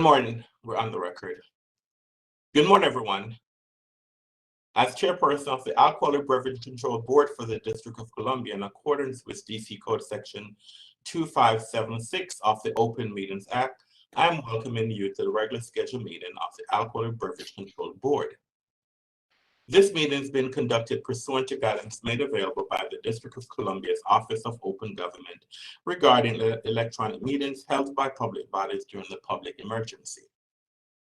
Good morning. We're on the record. Good morning, everyone. As chairperson of the Alcoholic Beverage Control Board for the District of Columbia, in accordance with DC Code Section 2576 of the Open Meetings Act, I am welcoming you to the regular scheduled meeting of the Alcoholic Beverage Control Board. This meeting has been conducted pursuant to guidance made available by the District of Columbia's Office of Open Government regarding electronic meetings held by public bodies during the public emergency.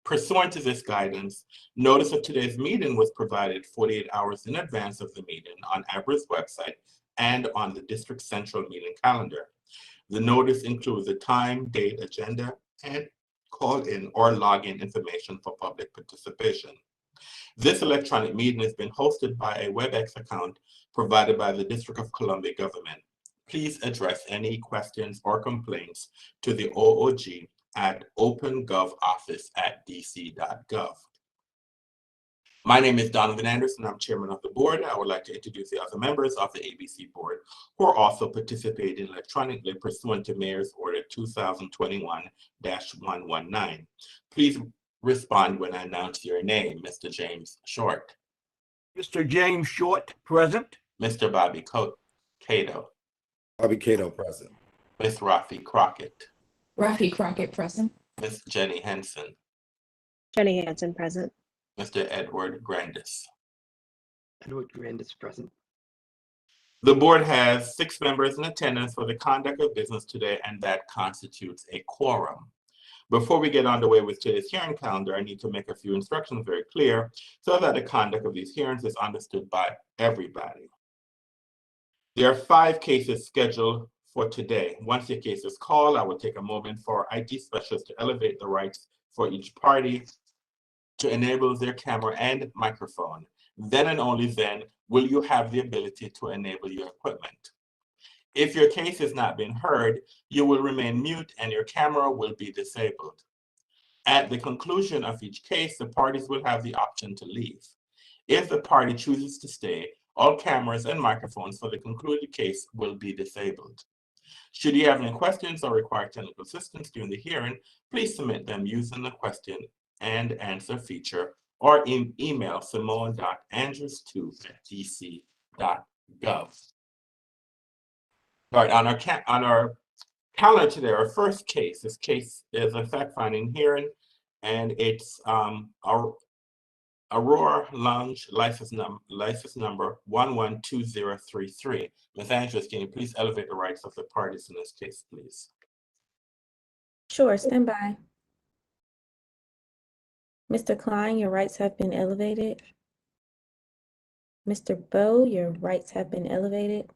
Pursuant to this guidance, notice of today's meeting was provided 48 hours in advance of the meeting on ABRA's website and on the District Central meeting calendar. The notice includes the time, date, agenda, and call-in or login information for public participation. This electronic meeting has been hosted by a WebEx account provided by the District of Columbia government. Please address any questions or complaints to the OOG at opengovoffice@dc.gov. My name is Donovan Anderson. I'm chairman of the board. I would like to introduce the other members of the ABC board who are also participating electronically pursuant to Mayor's Order 2021-119. Please respond when I announce your name. Mr. James Short. Mr. James Short, present. Mr. Bobby Cato. Bobby Cato, present. Ms. Rafi Crockett. Rafi Crockett, present. Ms. Jenny Henson. Jenny Hansen, present. Mr. Edward Grandis. Edward Grandis, present. The board has 6 members in attendance for the conduct of business today, and that constitutes a quorum. Before we get underway with today's hearing calendar, I need to make a few instructions very clear so that the conduct of these hearings is understood by everybody. There are 5 cases scheduled for today. Once your case is called, I will take a moment for IT specialists to elevate the rights for each party to enable their camera and microphone. Then and only then will you have the ability to enable your equipment. If your case is not being heard, you will remain mute and your camera will be disabled. At the conclusion of each case, the parties will have the option to leave. If the party chooses to stay, all cameras and microphones for the concluded case will be disabled. Should you have any questions or require technical assistance during the hearing, please submit them using the question and answer feature or email simone.andrews2@dc.gov. All right, on our calendar today, our first case, this case is a fact-finding hearing, and it's Aurora Lounge license number 112033. Ms. Andrews, can you please elevate the rights of the parties in this case, please? Sure, stand by. Mr. Klein, your rights have been elevated. Mr. Bowe, your rights have been elevated.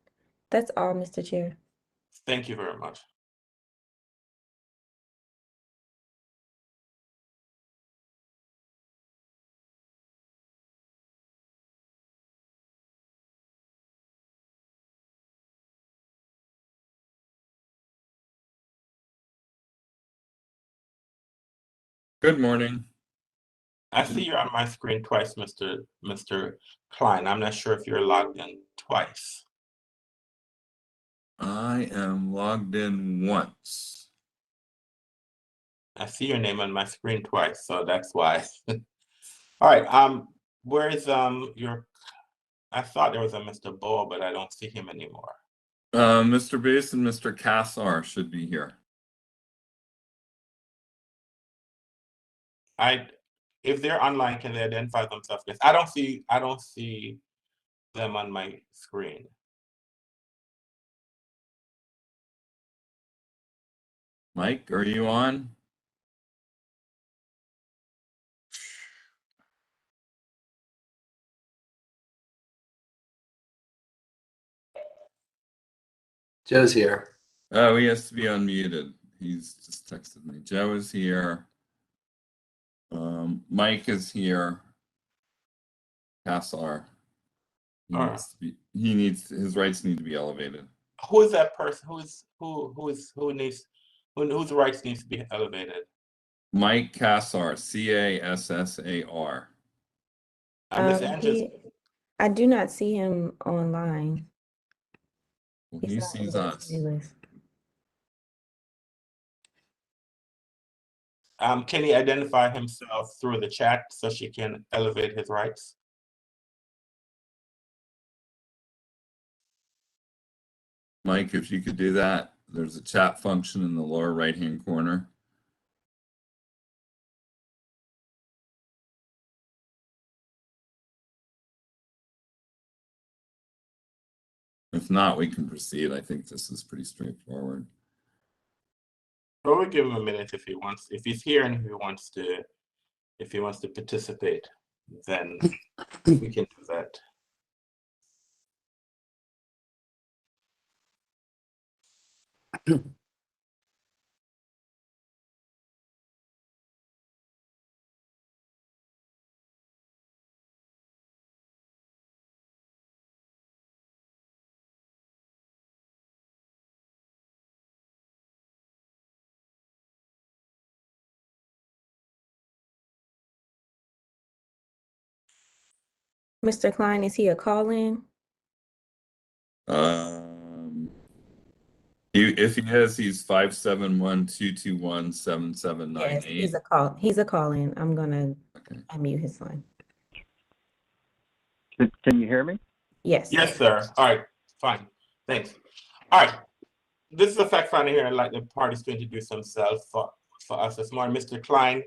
That's all, Mr. Chair. Thank you very much. Good morning. I see you're on my screen twice, Mr. Klein. I'm not sure if you're logged in twice. I am logged in once. I see your name on my screen twice, so that's why. All right, where is I thought there was a Mr. Bowe, but I don't see him anymore. Mr. Bass and Mr. Kassar should be here. If they're online, can they identify themselves? I don't see them on my screen. Mike, are you on? Joe's here. Oh, he has to be unmuted. He's just texted me. Joe is here. Mike is here. Kassar. His rights need to be elevated. Who is that person? Whose rights needs to be elevated? Mike Kassar, Cassar. Ms. Andrews, I do not see him online. Well, he sees us. Can he identify himself through the chat so she can elevate his rights? Mike, if you could do that, there's a chat function in the lower right-hand corner. If not, we can proceed. I think this is pretty straightforward. Well, we'll give him a minute if he wants. If he's here and if he wants to participate, then we can do that. Mr. Klein, is he a call-in? If he is, he's 571-221-7798. Yes, he's a call-in. I'm gonna Okay. unmute his line. Can you hear me? Yes. Yes, sir. All right, fine. Thanks. All right. This is a fact finder here. I'd like the parties to introduce themselves for us this morning. Mr. Klein,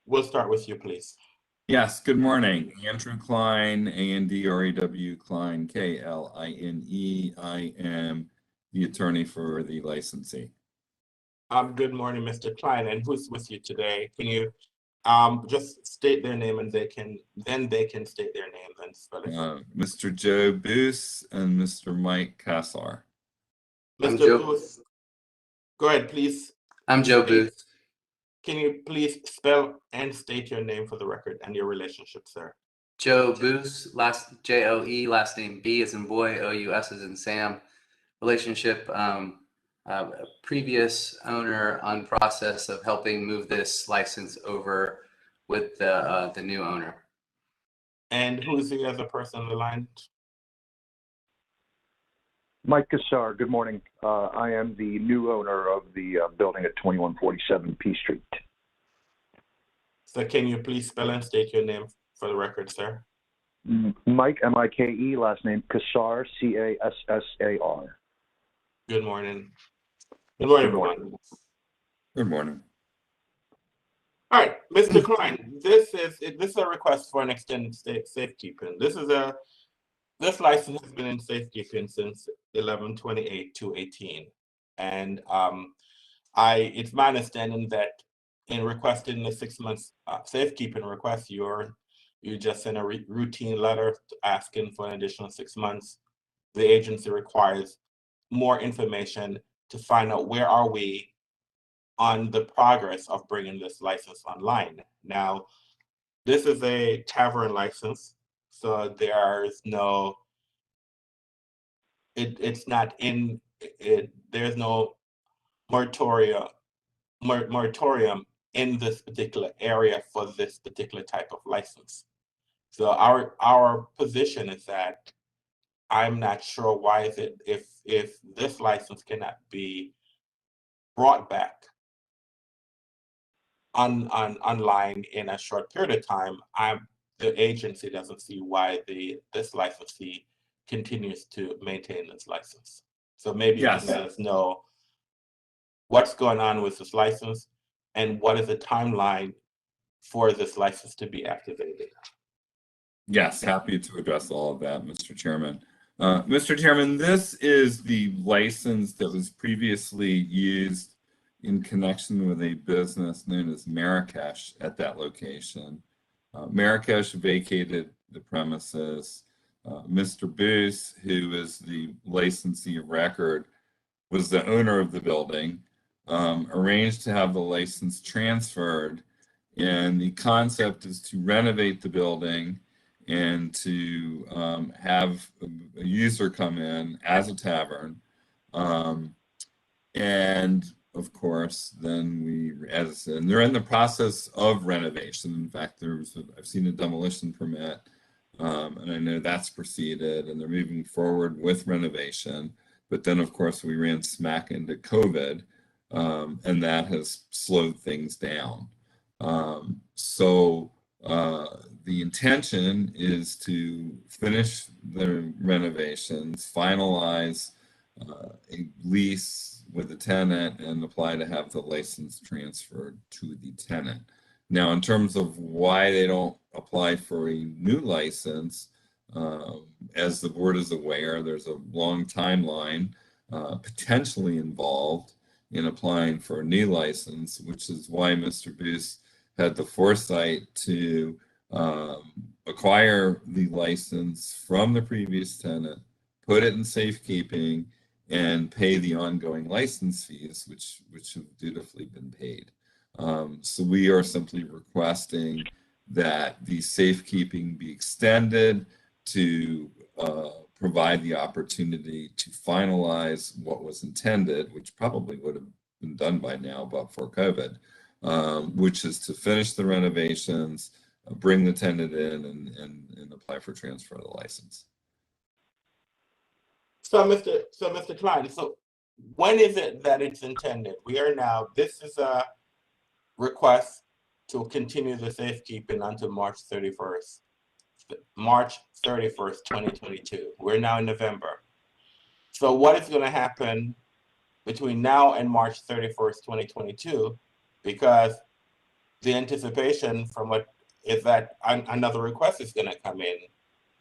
we'll start with you, please. Yes, good morning. Andrew Klein, A-N-D-R-E-W Klein, K-L-I-N-E. I am the attorney for the licensee. Good morning, Mr. Klein, and who's with you today? Can you just state their name and they can state their names and spell it. Mr. Joe Boos and Mr. Mike Kassar. I'm Mr. Joe. Booth, go ahead, please. I'm Joe Booth. Can you please spell and state your name for the record and your relationship, sir? Joe Booth, last J-O-E, last name B as in boy, O-U-S as in Sam. Relationship, previous owner on process of helping move this license over with the new owner. And who's the other person on the line? Mike Kassar, good morning. I am the new owner of the building at 2147 P Street. So can you please spell and state your name for the record, sir? Mike, M-I-K-E, last name Kassar, C-A-S-S-A-R. Good morning. Good morning, Good morning. everyone. Good morning. All right, Mr. Klein, this is a request for an extended safekeeping. This license has been in safekeeping since 11/28/2018, and it's my understanding that in requesting the 6 months safekeeping request, you just send a routine letter asking for an additional 6 months. The agency requires more information to find out where are we on the progress of bringing this license online. Now, this is a tavern license, so there's no moratorium in this particular area for this particular type of license. So our position is that I'm not sure why is it if this license cannot be brought back online in a short period of time, the agency doesn't see why this licensee continues to maintain this license. So maybe you Yes. can let us know what's going on with this license and what is the timeline for this license to be activated. Yes, happy to address all of that, Mr. Chairman. Mr. Chairman, this is the license that was previously used in connection with a business known as Marrakesh at that location. Marrakesh vacated the premises. Mr. Boos, who is the licensee of record, was the owner of the building, arranged to have the license transferred. And the concept is to renovate the building and to have a user come in as a tavern. And of course, then and they're in the process of renovation. In fact, I've seen a demolition permit, and I know that's proceeded, and they're moving forward with renovation. But then, of course, we ran smack into COVID, and that has slowed things down. The intention is to finish the renovations, finalize a lease with the tenant, and apply to have the license transferred to the tenant. Now, in terms of why they don't apply for a new license, as the board is aware, there's a long timeline potentially involved in applying for a new license, which is why Mr. Booth had the foresight to acquire the license from the previous tenant, put it in safekeeping, and pay the ongoing license fees, which have dutifully been paid. So we are simply requesting that the safekeeping be extended to provide the opportunity to finalize what was intended, which probably would have been done by now, but for COVID, which is to finish the renovations, bring the tenant in, and apply for transfer of the license. So, Mr. Klein, so when is it that it's intended? This is a request to continue the safekeeping until March 31st. March 31st, 2022. We're now in November. So what is going to happen between now and March 31st, 2022? Because the anticipation from what is that another request is going to come in,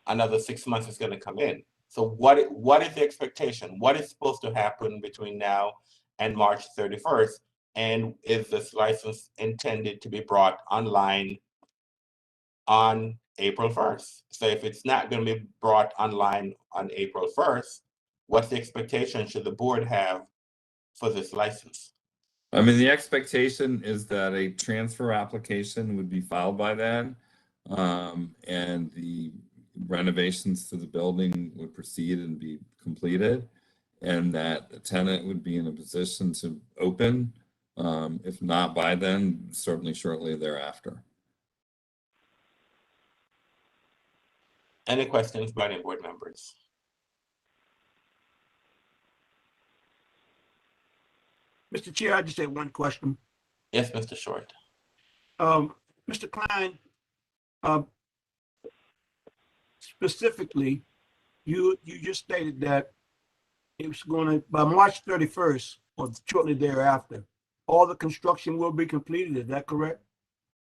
another 6 months is going to come in. So what is the expectation? What is supposed to happen between now and March 31st? And is this license intended to be brought online on April 1st? So if it's not going to be brought online on April 1st, what's the expectation should the board have for this license? I mean, the expectation is that a transfer application would be filed by then, and the renovations to the building would proceed and be completed, and that the tenant would be in a position to open, if not by then, certainly shortly thereafter. Any questions by any board members? Mr. Chair, I just had one question. Yes, Mr. Short. Mr. Klein, specifically, you just stated that it was going to, by March 31st or shortly thereafter, all the construction will be completed. Is that correct?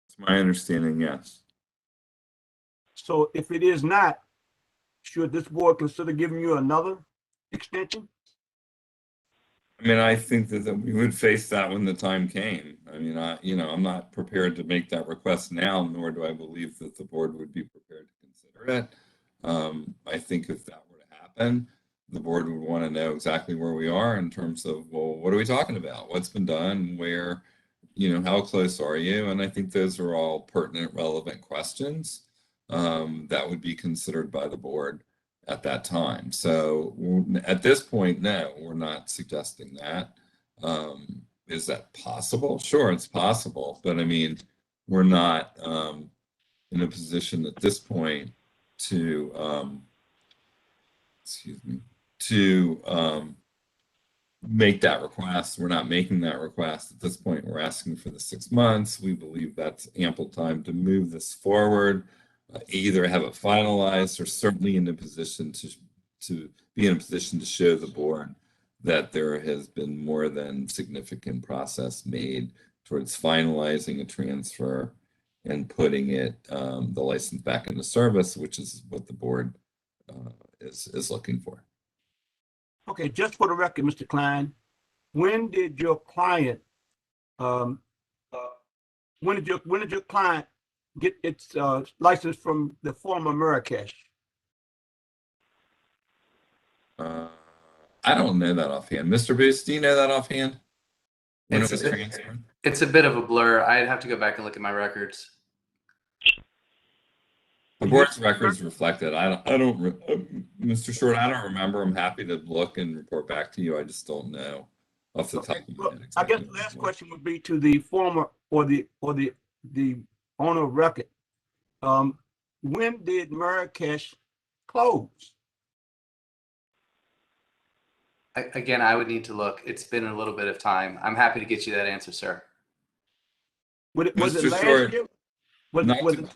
It's my understanding, yes. So if it is not, should this board consider giving you another extension? I mean, I think that we would face that when the time came. I mean, I'm not prepared to make that request now, nor do I believe that the board would be prepared to consider it. I think if that were to happen, the board would want to know exactly where we are in terms of, well, what are we talking about? What's been done? Where, how close are you? And I think those are all pertinent, relevant questions that would be considered by the board at that time. So at this point, no, we're not suggesting that. Is that possible? Sure, it's possible. But I mean, we're not in a position at this point to, make that request. We're not making that request at this point. We're asking for the 6 months. We believe that's ample time to move this forward. Either have it finalized or certainly in a position to be in a position to show the board that there has been more than significant process made towards finalizing a transfer and putting it the license back into service, which is what the board is looking for. Okay, just for the record, Mr. Klein, when did your client get its license from the former Marrakesh? I don't know that offhand. Mr. Booth, do you know that offhand? When it was transferred? It's a bit of a blur. I'd have to go back and look at my records. The board's records reflect it. Mr. Short, I don't remember. I'm happy to look and report back to you. I just don't know off the top of my head. I guess the last question would be to the former or the owner of record. When did Marrakesh close? Again, I would need to look. It's been a little bit of time. I'm happy to get you that answer, sir. Was it Mr. last Short, year? Was not was to- it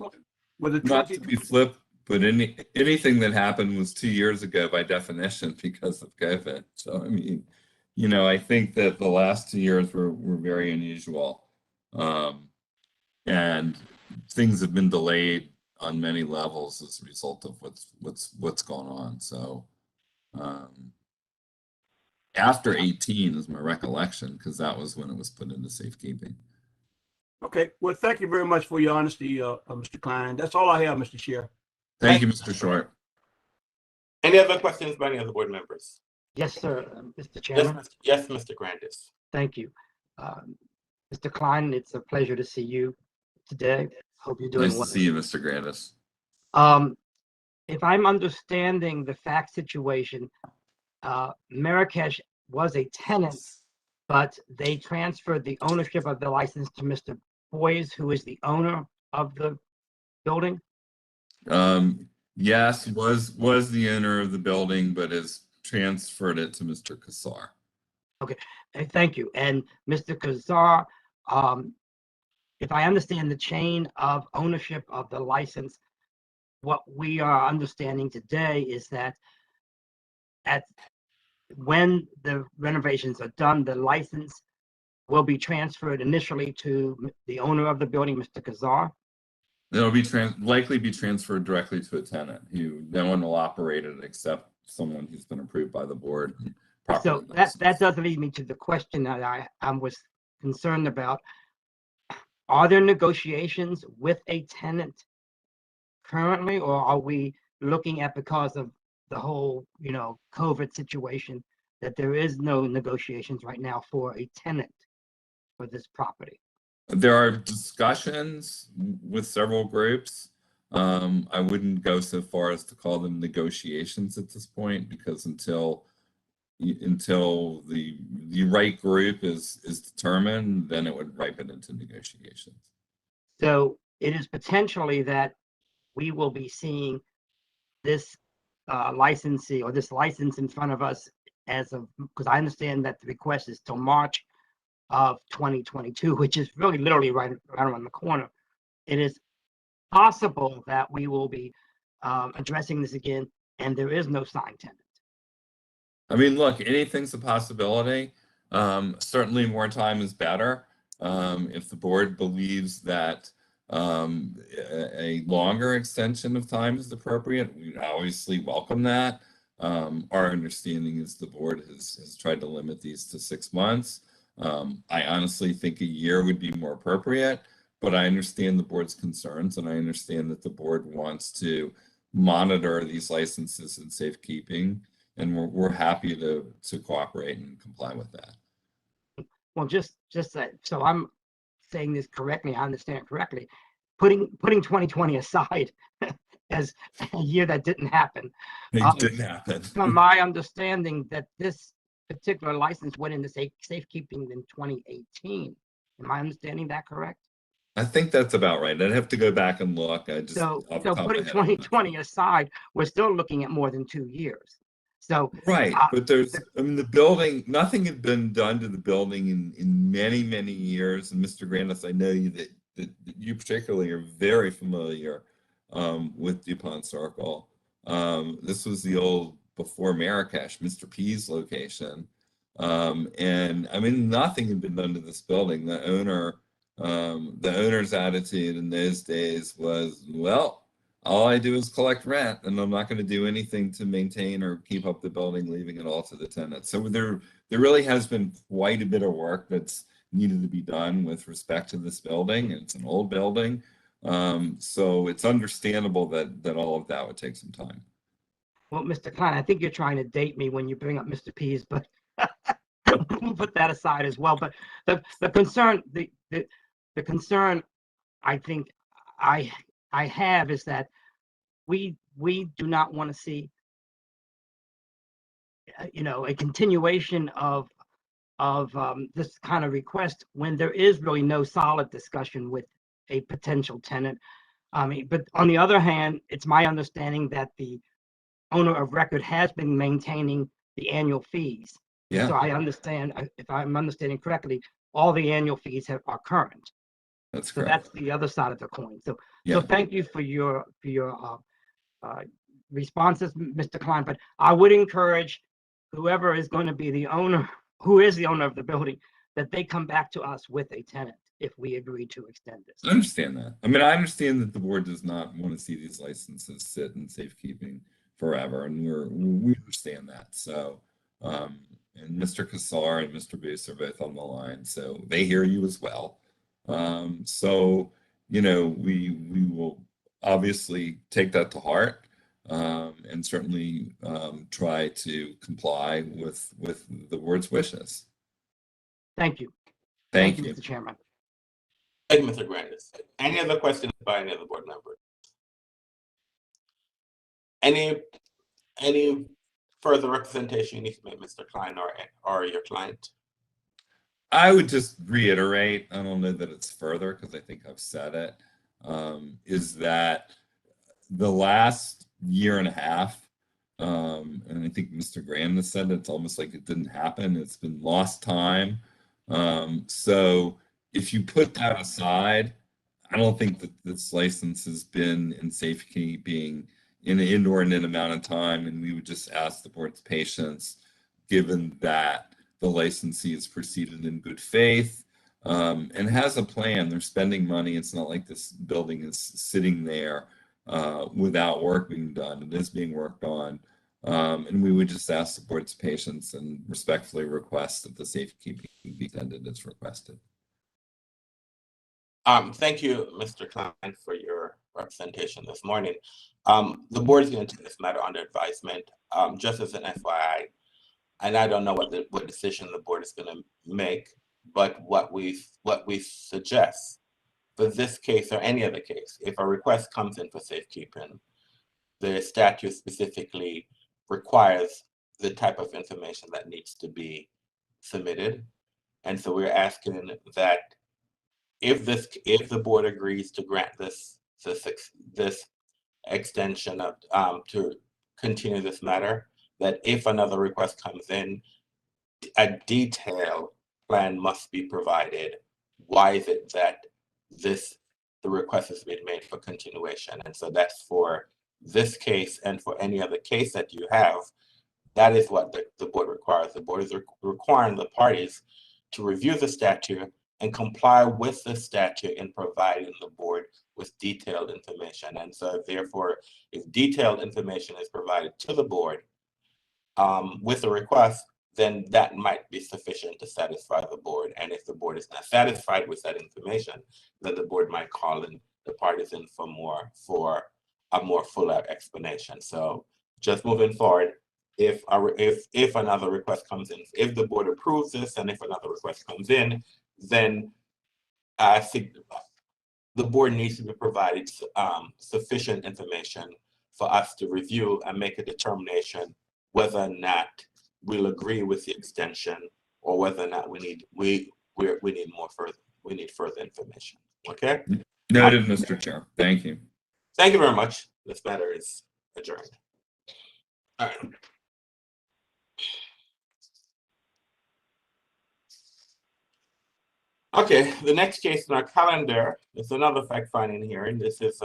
was it Not 20? to be flip, but anything that happened was 2 years ago by definition because of COVID. So, I mean, I think that the last 2 years were very unusual. And things have been delayed on many levels as a result of what's going on. So, after 18 is my recollection, because that was when it was put into safekeeping. Okay. Well, thank you very much for your honesty, Mr. Klein. That's all I have, Mr. Chair. Thank you, Mr. Short. Any other questions by any other board members? Yes, sir, Mr. Yes, Chairman. yes, Mr. Grandis. Thank you. Mr. Klein, it's a pleasure to see you today. Hope you're doing Nice to well. see you, Mr. Grandis. If I'm understanding the fact situation, Marrakesh was a tenant, but they transferred the ownership of the license to Mr. Boyes, who is the owner of the building. Yes, was the owner of the building, but has transferred it to Mr. Kassar. Okay, thank you. And Mr. Kassar, if I understand the chain of ownership of the license, what we are understanding today is that when the renovations are done, the license will be transferred initially to the owner of the building, Mr. Kassar. It'll be likely be transferred directly to a tenant. No one will operate it except someone who's been approved by the board. So that does lead me to the question that I was concerned about. Are there negotiations with a tenant currently, or are we looking at, because of the whole, COVID situation, that there is no negotiations right now for a tenant for this property? There are discussions with several groups. I wouldn't go so far as to call them negotiations at this point, because until the right group is determined, then it would ripen into negotiations. So it is potentially that we will be seeing this licensee or this license in front of us as of, because I understand that the request is till March of 2022, which is really literally right around the corner. It is possible that we will be addressing this again, and there is no signed tenant. I mean, look, anything's a possibility. Certainly more time is better. If the board believes that a longer extension of time is appropriate, we obviously welcome that. Our understanding is the board has tried to limit these to 6 months. I honestly think a year would be more appropriate, but I understand the board's concerns, and I understand that the board wants to monitor these licenses in safekeeping, and we're happy to cooperate and comply with that. Well, just that, so I'm saying this correctly, I understand it correctly. Putting 2020 aside as a year that didn't happen. It didn't happen. From my understanding that this particular license went into safekeeping in 2018. Am I understanding that correct? I think that's about right. I'd have to go back and look. So putting 2020 aside, we're still looking at more than 2 years. So right, but the building, nothing had been done to the building in many, many years. And Mr. Grandis, I know that you particularly are very familiar with DuPont Circle. This was the old, before Marrakesh, Mr. P's location. And I mean, nothing had been done to this building. The owner's attitude in those days was, well, all I do is collect rent, and I'm not going to do anything to maintain or keep up the building, leaving it all to the tenant. So there really has been quite a bit of work that's needed to be done with respect to this building. It's an old building. So it's understandable that all of that would take some time. Well, Mr. Klein, I think you're trying to date me when you bring up Mr. P's, but we'll put that aside as well. But the concern, the concern I think I have is that we do not want to see, a continuation of this kind of request when there is really no solid discussion with a potential tenant. I mean, but on the other hand, it's my understanding that the owner of record has been maintaining the annual fees. Yeah. So I understand, if I'm understanding correctly, all the annual fees are current. That's So correct. that's the other side of the coin. So Yeah. thank you for your responses, Mr. Klein. But I would encourage whoever is going to be the owner, who is the owner of the building, that they come back to us with a tenant if we agree to extend this. I understand that. I mean, I understand that the board does not want to see these licenses sit in safekeeping forever, and we understand that. So, and Mr. Kassar and Mr. Bass are both on the line, so they hear you as well. So, you know, we will obviously take that to heart, and certainly try to comply with the board's wishes. Thank you. Thank you, you. Mr. Chairman. Thank you, Mr. Grandis. Any other questions by any other board member? Any further representation you need to make, Mr. Klein or your client? I would just reiterate, I don't know that it's further because I think I've said it, is that the last year and a half, and I think Mr. Graham has said it's almost like it didn't happen. It's been lost time. So if you put that aside, I don't think that this license has been in safekeeping in an inordinate amount of time, and we would just ask the board's patience, given that the licensee has proceeded in good faith, and has a plan. They're spending money. It's not like this building is sitting there without work being done. It is being worked on. And we would just ask the board's patience and respectfully request that the safekeeping be extended as requested. Thank you, Mr. Klein, for your representation this morning. The board is going to take this matter under advisement, just as an FYI. And I don't know what decision the board is going to make, but what we suggest for this case or any other case, if a request comes in for safekeeping, the statute specifically requires the type of information that needs to be submitted. And so we're asking that if the board agrees to grant this extension of to continue this matter, that if another request comes in, a detailed plan must be provided. Why is it that the request has been made for continuation? And so that's for this case and for any other case that you have. That is what the board requires. The board is requiring the parties to review the statute and comply with the statute in providing the board with detailed information. And so therefore, if detailed information is provided to the board with a request, then that might be sufficient to satisfy the board. And if the board is not satisfied with that information, then the board might call in the parties in for a more full out explanation. So just moving forward, if another request comes in, if the board approves this and if another request comes in, then I think the board needs to be provided sufficient information for us to review and make a determination whether or not we'll agree with the extension or whether or not we need further information. Okay. Noted, Mr. Chair. Thank you. Thank you very much. This matter is adjourned. All right. Okay, the next case in our calendar is another fact-finding hearing. This is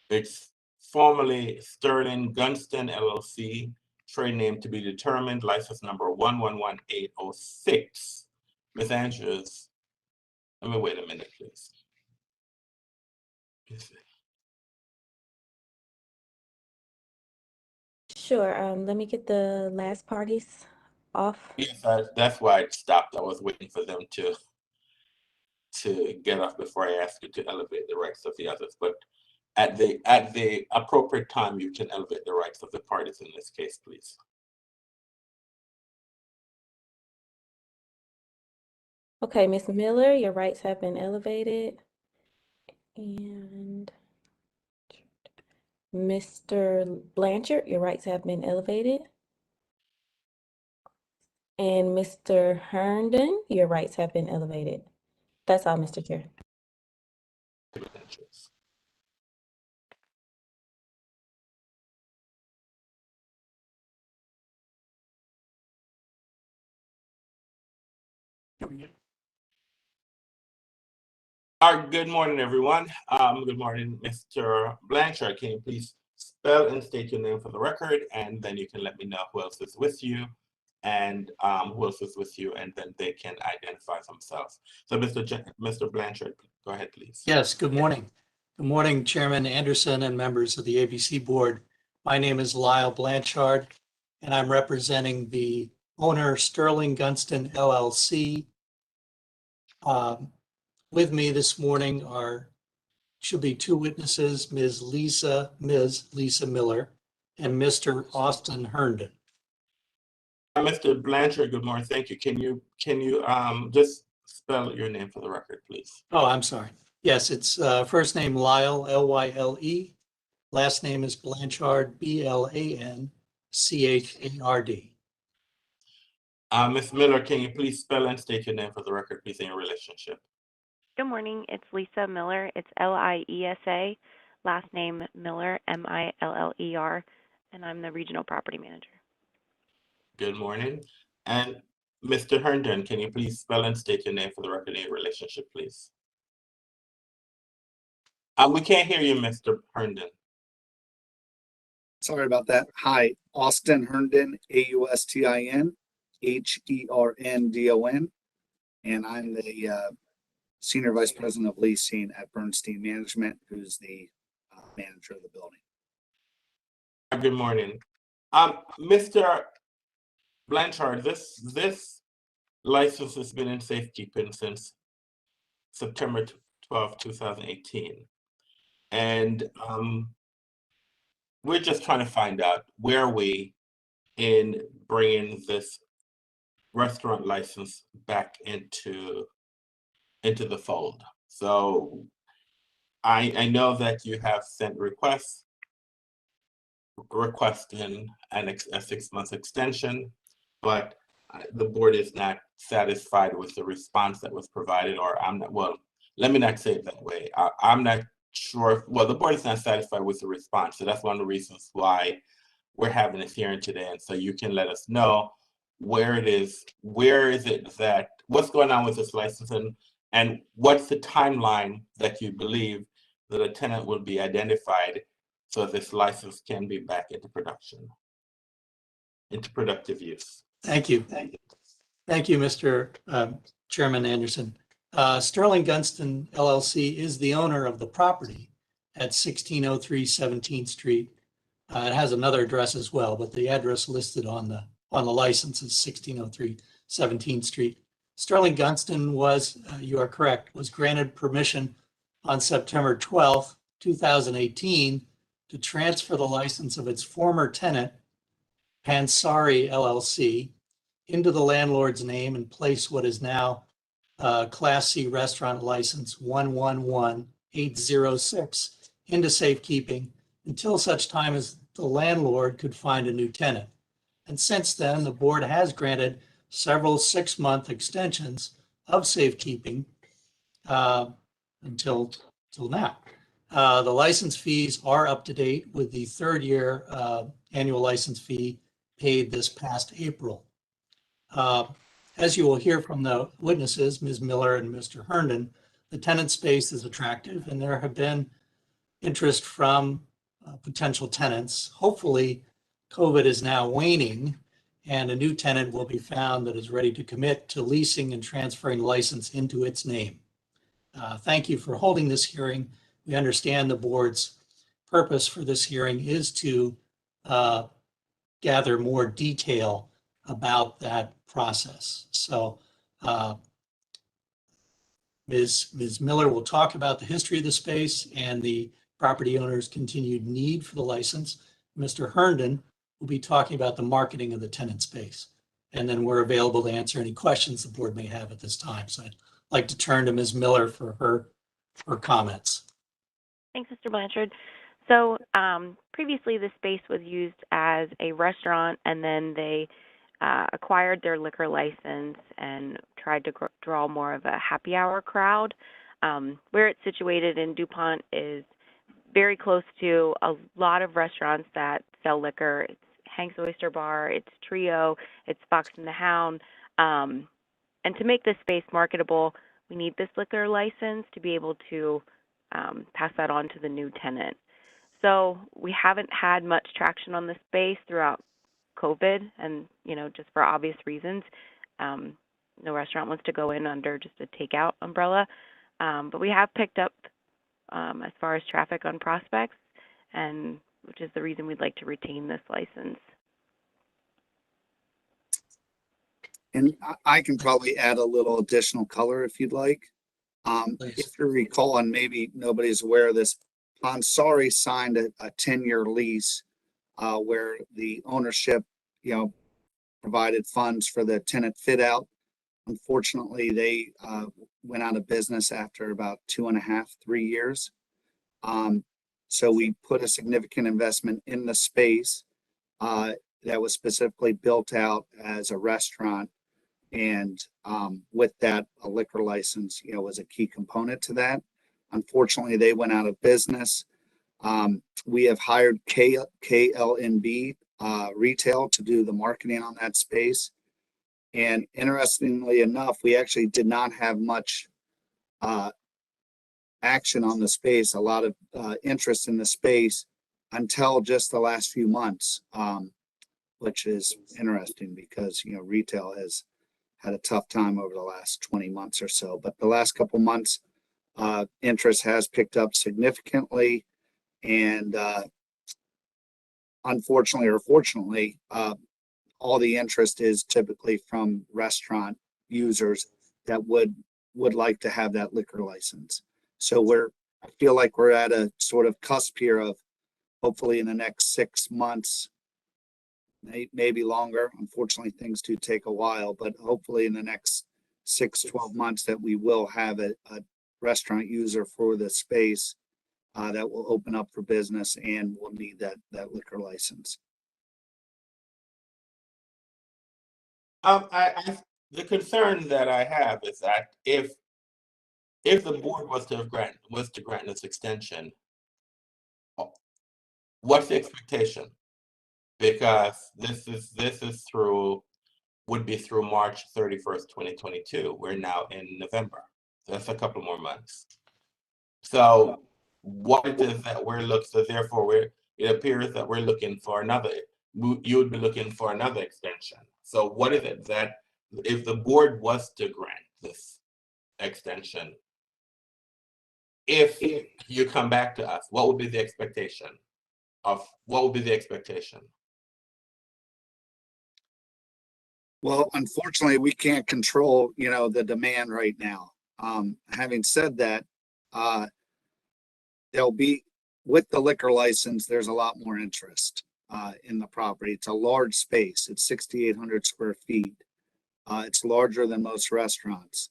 it's formerly Sterling Gunston LLC, trade name to be determined, license number 111806. Ms. Andrews, let me wait a minute, please. Sure. Let me get the last parties off. Yes, that's why I stopped. I was waiting for them to get off before I asked you to elevate the rights of the others. But at the appropriate time, you can elevate the rights of the parties in this case, please. Okay, Ms. Miller, your rights have been elevated. And Mr. Blanchard, your rights have been elevated. And Mr. Herndon, your rights have been elevated. That's all, Mr. Chair. Good morning, everyone. Good morning, Mr. Blanchard. Can you please spell and state your name for the record, and then you can let me know who else is with you, and who else is with you, and then they can identify themselves. So, Mr. Blanchard, go ahead, please. Yes, good morning. Good morning, Chairman Anderson and members of the ABC Board. My name is Lyle Blanchard, and I'm representing the owner Sterling Gunston LLC. With me this morning should be two witnesses, Ms. Lisa Miller and Mr. Austin Herndon. Mr. Blanchard, good morning. Thank you. Can you just spell your name for the record, please? Oh, I'm sorry. Yes, it's first name Lyle, L-Y-L-E. Last name is Blanchard, B-L-A-N-C-H-A-R-D. Ms. Miller, can you please spell and state your name for the record, please, in your relationship? Good morning. It's Lisa Miller. It's L-I-E-S-A. Last name Miller, M-I-L-L-E-R, and I'm the regional property manager. Good morning. And Mr. Herndon, can you please spell and state your name for the record in your relationship, please? We can't hear you, Mr. Herndon. Sorry about that. Hi, Austin Herndon, A-U-S-T-I-N, H-E-R-N-D-O-N, and I'm the Senior Vice President of Leasing at Bernstein Management, who's the manager of the building. Good morning. Mr. Blanchard, this license has been in safekeeping since September 12, 2018. And we're just trying to find out where we in bringing this restaurant license back into the fold. So I know that you have sent requests requesting a 6-month extension, but the board is not satisfied with the response that was provided, or I'm not, well, let me not say it that way. I'm not sure, well, the board is not satisfied with the response. So that's one of the reasons why we're having this hearing today. And so you can let us know where is it that, what's going on with this licensing, and what's the timeline that you believe that a tenant will be identified so this license can be back into production, into productive use. Thank you. Thank you, Mr. Chairman Anderson. Sterling Gunston LLC is the owner of the property at 1603 17th Street. It has another address as well, but the address listed on the license is 1603 17th Street. Sterling Gunston was, you are correct, was granted permission on September 12th, 2018 to transfer the license of its former tenant, Pansari LLC, into the landlord's name and place what is now Class C restaurant license 111806 into safekeeping until such time as the landlord could find a new tenant. And since then, the board has granted several 6-month extensions of safekeeping until now. The license fees are up to date with the 3rd year annual license fee paid this past April. As you will hear from the witnesses, Ms. Miller and Mr. Herndon, the tenant space is attractive and there have been interest from potential tenants. Hopefully, COVID is now waning and a new tenant will be found that is ready to commit to leasing and transferring the license into its name. Thank you for holding this hearing. We understand the board's purpose for this hearing is to gather more detail about that process. So Ms. Miller will talk about the history of the space and the property owner's continued need for the license. Mr. Herndon will be talking about the marketing of the tenant space. And then we're available to answer any questions the board may have at this time. So I'd like to turn to Ms. Miller for her comments. Thanks, Mr. Blanchard. So previously the space was used as a restaurant, and then they acquired their liquor license and tried to draw more of a happy hour crowd. Where it's situated in DuPont is very close to a lot of restaurants that sell liquor. It's Hank's Oyster Bar, it's Trio, it's Fox and the Hound. And to make this space marketable, we need this liquor license to be able to pass that on to the new tenant. So we haven't had much traction on this space throughout COVID, and just for obvious reasons. No restaurant wants to go in under just a takeout umbrella, but we have picked up as far as traffic on prospects, and which is the reason we'd like to retain this license. And I can probably add a little additional color if you'd like. If you recall, and maybe nobody's aware of this, Ponsari signed a 10-year lease where the ownership, provided funds for the tenant fit out. Unfortunately, they went out of business after about 2.5, 3 years. So we put a significant investment in the space that was specifically built out as a restaurant. And with that, a liquor license, was a key component to that. Unfortunately, they went out of business. We have hired KLNB Retail to do the marketing on that space. And interestingly enough, we actually did not have much action on the space, a lot of interest in the space until just the last few months, which is interesting because, retail has had a tough time over the last 20 months or so. But the last couple months, interest has picked up significantly. And unfortunately or fortunately, all the interest is typically from restaurant users that would like to have that liquor license. So I feel like we're at a sort of cusp here of hopefully in the next 6 months, maybe longer. Unfortunately, things do take a while, but hopefully in the next 6-12 months that we will have a restaurant user for the space that will open up for business and will need that liquor license. The concern that I have is that if the board was to grant this extension, what's the expectation? Because this would be through March 31st, 2022. We're now in November. That's a couple more months. So what it is that we're looking, so therefore it appears that we're looking for another, you would be looking for another extension. So what is it that, if the board was to grant this extension, if you come back to us, what would be the expectation Well, unfortunately, we can't control, the demand right now. Having said that, there'll be, with the liquor license, there's a lot more interest in the property. It's a large space. It's 6,800 square feet. It's larger than most restaurants.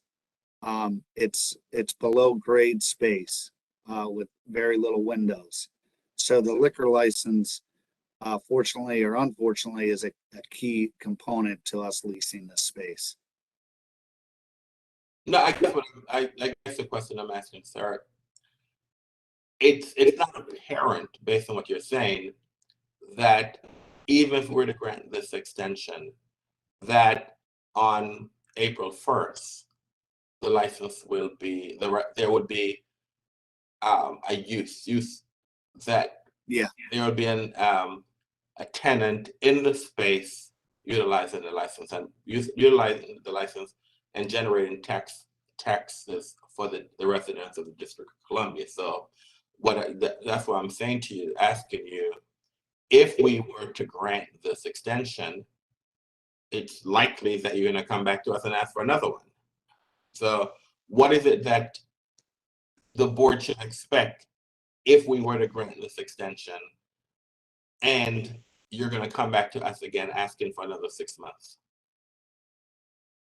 It's below grade space with very little windows. So the liquor license, fortunately or unfortunately, is a key component to us leasing this space. No, I guess the question I'm asking, sir, it's not apparent based on what you're saying that even if we were to grant this extension, that on April 1st, the license will be, there would be a use that there would be a tenant in the space utilizing the license and generating taxes for the residents of the District of Columbia. So that's what I'm saying to you, asking you, if we were to grant this extension, it's likely that you're going to come back to us and ask for another one. So what is it that the board should expect if we were to grant this extension and you're going to come back to us again asking for another 6 months?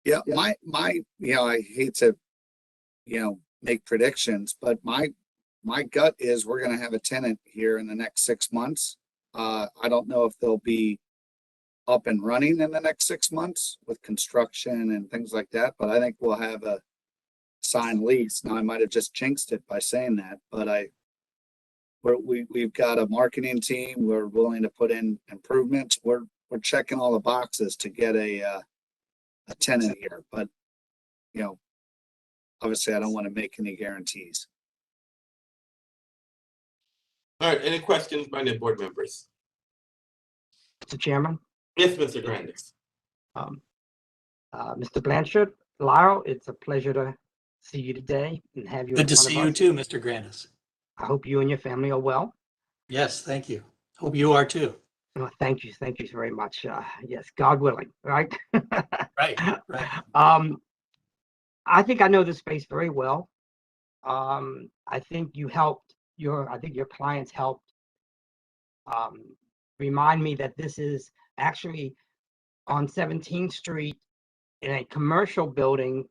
Yeah, my I hate to, make predictions, but my gut is we're going to have a tenant here in the next 6 months. I don't know if they'll be up and running in the next 6 months with construction and things like that, but I think we'll have a signed lease. Now I might have just jinxed it by saying that, but we've got a marketing team. We're willing to put in improvements. We're checking all the boxes to get a tenant here, but obviously I don't want to make any guarantees. All right, any questions by the board members? Mr. Chairman, Yes, Mr. Grandis. Mr. Blanchard, Lyle, it's a pleasure to see you today and have you in Good to front see of you us. too, Mr. Grandis. I hope you and your family are well. Yes, thank you. Hope you are too. Well, thank you very much. Yes, God willing, right? Right, right. I think I know this space very well. I think you helped I think your clients helped remind me that this is actually on 17th Street in a commercial building,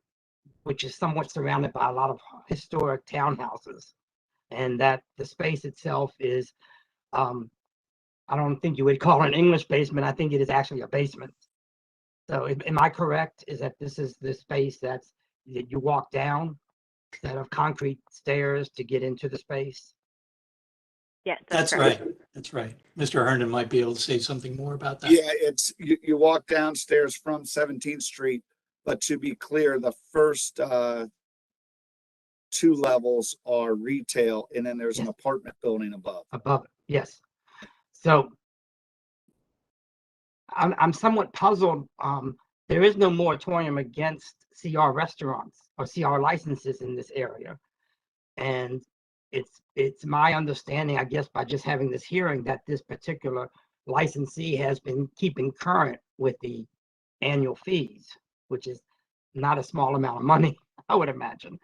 which is somewhat surrounded by a lot of historic townhouses, and that the space itself is, I don't think you would call it an English basement. I think it is actually a basement. So am I correct? Is that this is the space that you walk down instead of concrete stairs to get into the space? Yes, That's correct. right. That's right. Mr. Herndon might be able to say something more about that. Yeah, it's, you walk downstairs from 17th Street, but to be clear, the first 2 levels are retail, and then there's an apartment building above. Above it, yes. So I'm somewhat puzzled. There is no moratorium against CR restaurants or CR licenses in this area. And it's my understanding, I guess, by just having this hearing, that this particular licensee has been keeping current with the annual fees, which is not a small amount of money, I would imagine.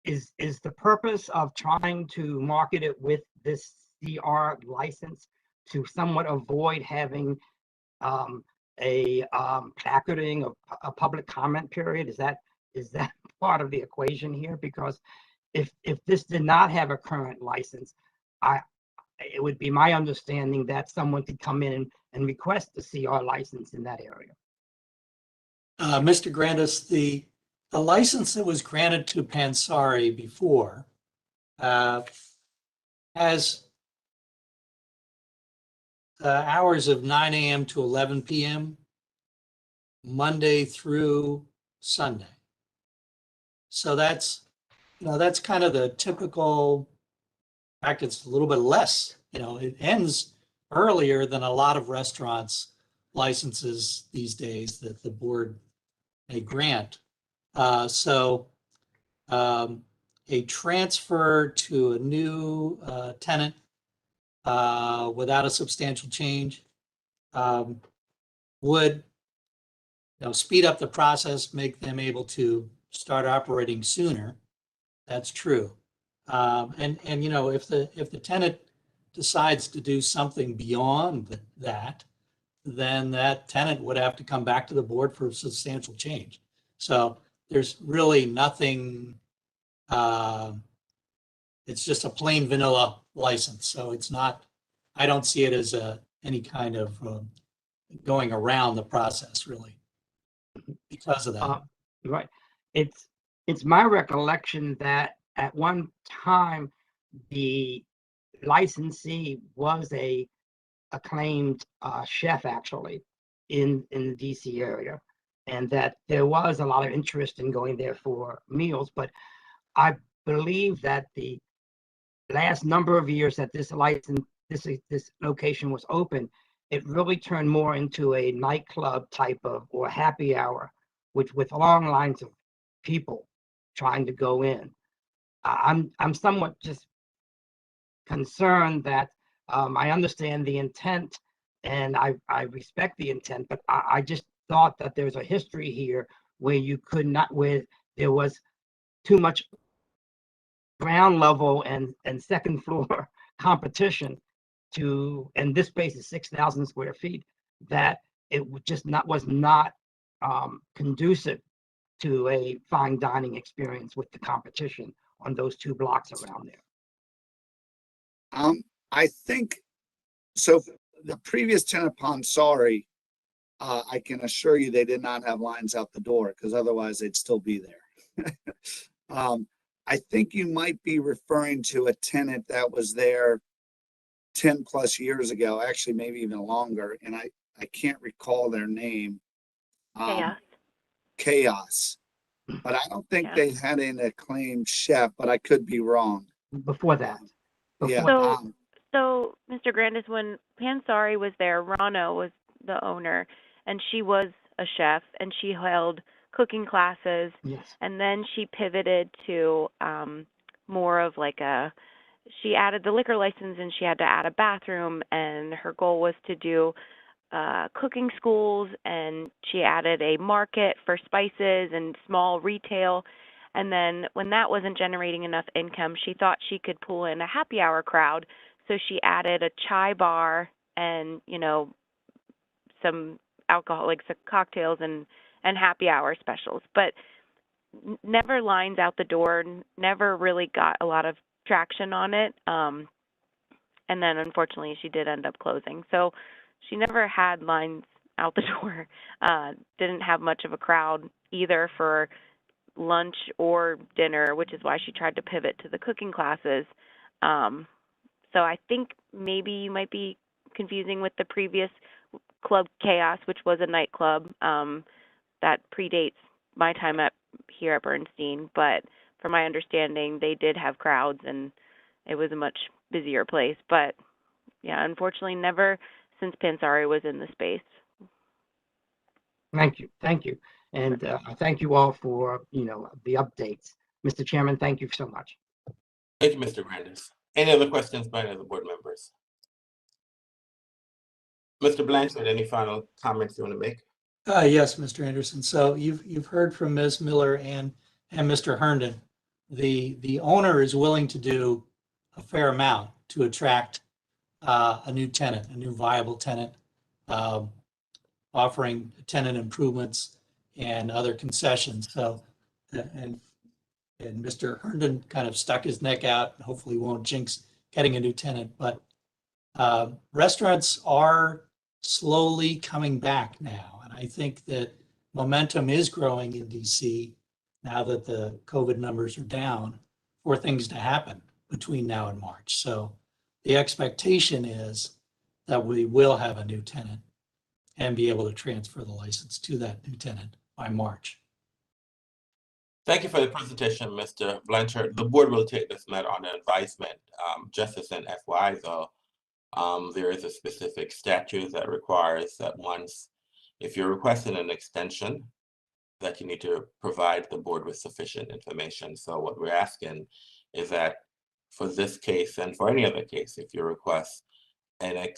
Is the purpose of trying to market it with this CR license to somewhat avoid having a placarding of a public comment period? Is that part of the equation here? Because if this did not have a current license, it would be my understanding that someone could come in and request the CR license in that area. Mr. Grandis, the license that was granted to Pansari before has hours of 9 a.m. to 11 p.m. Monday through Sunday. So that's kind of the typical. In fact, it's a little bit less. It ends earlier than a lot of restaurants licenses these days that the board may grant. So a transfer to a new tenant without a substantial change would speed up the process, make them able to start operating sooner. That's true. And if the tenant decides to do something beyond that, then that tenant would have to come back to the board for substantial change. So there's really nothing. It's just a plain vanilla license. So it's not. I don't see it as any kind of going around the process, really, because of that. Right. It's my recollection that at one time the licensee was a acclaimed chef, actually, in the DC area, and that there was a lot of interest in going there for meals. But I believe that the last number of years that this location was open, it really turned more into a nightclub type of, or happy hour, with long lines of people trying to go in. I'm somewhat just concerned that I understand the intent, and I respect the intent, but I just thought that there's a history here where where there was too much ground level and second floor competition and this space is 6,000 square feet, that it was not conducive to a fine dining experience with the competition on those 2 blocks around there. I think, so the previous tenant Pansari, I can assure you they did not have lines out the door, because otherwise they'd still be there. I think you might be referring to a tenant that was there 10 plus years ago, actually maybe even longer, and I can't recall their name. Chaos. Chaos. but I don't think Yeah. they had an acclaimed chef, but I could be wrong. Before that. Yeah. So, so Mr. Grandis, when Pansari was there, Rano was the owner, and she was a chef, and she held cooking classes, Yes. and then she pivoted to more of like she added the liquor license, and she had to add a bathroom, and her goal was to do cooking schools, and she added a market for spices and small retail. And then when that wasn't generating enough income, she thought she could pull in a happy hour crowd. So she added a chai bar and, some alcoholic cocktails and happy hour specials. But never lines out the door, never really got a lot of traction on it. And then unfortunately she did end up closing. So she never had lines out the door. Didn't have much of a crowd either for lunch or dinner, which is why she tried to pivot to the cooking classes. So I think maybe you might be confusing with the previous Club Chaos, which was a nightclub that predates my time here at Bernstein. But from my understanding, they did have crowds and it was a much busier place. But yeah, unfortunately, never since Pansari was in the space. Thank you. Thank you. And thank you all for, the updates. Mr. Chairman, thank you so much. Thank you, Mr. Grandis. Any other questions by any other board members? Mr. Blanchard, any final comments you want to make? Yes, Mr. Anderson. So you've heard from Ms. Miller and Mr. Herndon. The owner is willing to do a fair amount to attract a new tenant, a new viable tenant, offering tenant improvements and other concessions. So, and Mr. Herndon kind of stuck his neck out, and hopefully won't jinx getting a new tenant. But restaurants are slowly coming back now. And I think that momentum is growing in DC now that the COVID numbers are down for things to happen between now and March. So the expectation is that we will have a new tenant and be able to transfer the license to that new tenant by March. Thank you for the presentation, Mr. Blanchard. The board will take this matter under advisement. Just as an FYI, though, there is a specific statute that requires that if you're requesting an extension, that you need to provide the board with sufficient information. So what we're asking is that for this case and for any other case, if you request the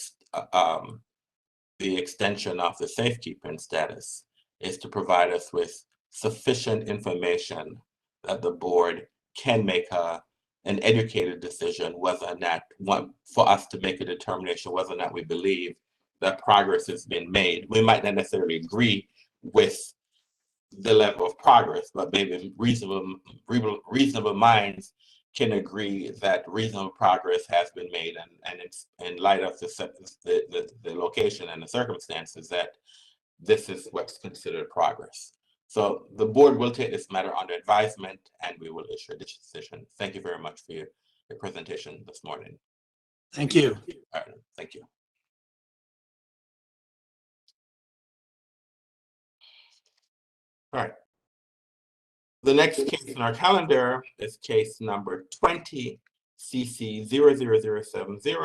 extension of the safekeeping status, is to provide us with sufficient information that the board can make an educated decision whether or not, for us to make a determination whether or not we believe that progress has been made. We might not necessarily agree with the level of progress, but maybe reasonable minds can agree that reasonable progress has been made, and it's in light of the location and the circumstances that this is what's considered progress. So the board will take this matter under advisement and we will issue a decision. Thank you very much for your presentation this morning. Thank you. All right, thank you. All right. The next case in our calendar is case number 20 CC 00070.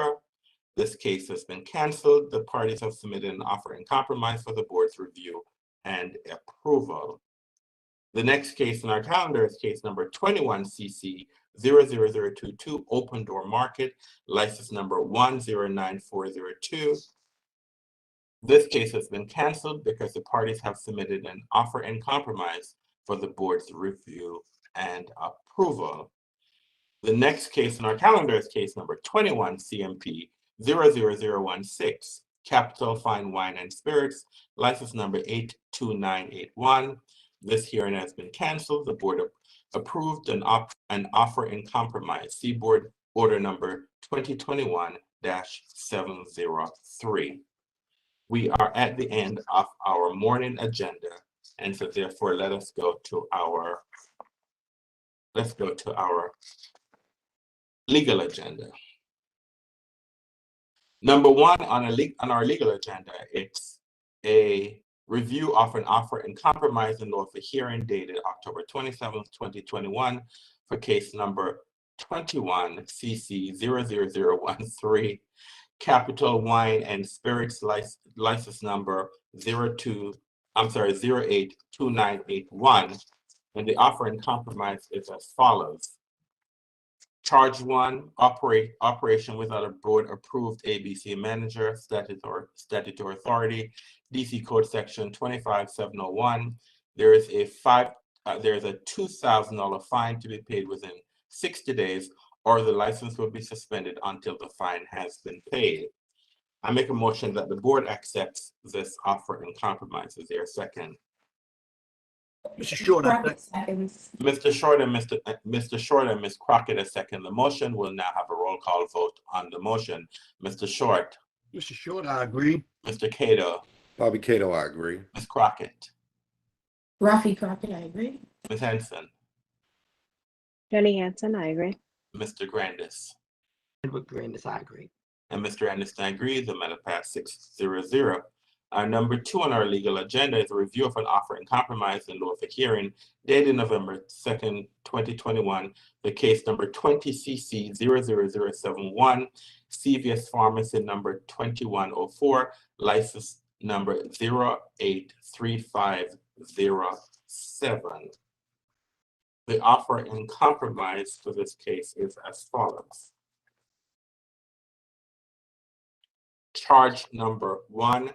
This case has been canceled. The parties have submitted an offer in compromise for the board's review and approval. The next case in our calendar is case number 21 CC 00022 Open Door Market, license number 109402. This case has been canceled because the parties have submitted an offer in compromise for the board's review and approval. The next case in our calendar is case number 21 CMP 00016, Capital Fine Wine and Spirits, license number 82981. This hearing has been canceled. The board approved an offer in compromise. See board order number 2021-703. We are at the end of our morning agenda, and so therefore let us go to our legal agenda. Number one on our legal agenda, it's a Review of an offer and compromise in lieu of a hearing dated October 27th, 2021 for case number 21 CC 00013, Capital Wine and Spirits license number 082981. And the offer and compromise is as follows. Charge 1, operation without a board approved ABC manager, statutory authority, DC Code Section 25701. There is a $2,000 fine to be paid within 60 days, or the license will be suspended until the fine has been paid. I make a motion that the board accepts this offer and compromise. Is there a second? Mr. Short, I Crockett seconds. Mr. Short and Mr. Short and Ms. Crockett has seconded the motion. We'll now have a roll call vote on the motion. Mr. Short. Mr. Short, I agree. Mr. Cato. Bobby Cato, I agree. Ms. Crockett. Rafi Crockett, I agree. Ms. Henson. Jenny Hansen, I agree. Mr. Grandis. Edward Grandis, I agree. And Mr. Anderson agrees. The matter passed 6-0. Number 2 on our legal agenda is a review of an offer and compromise in lieu of a hearing dated November 2nd, 2021, the case number 20 CC 00071, CVS Pharmacy number 2104, license number 083507. The offer and compromise for this case is as follows. Charge number 1,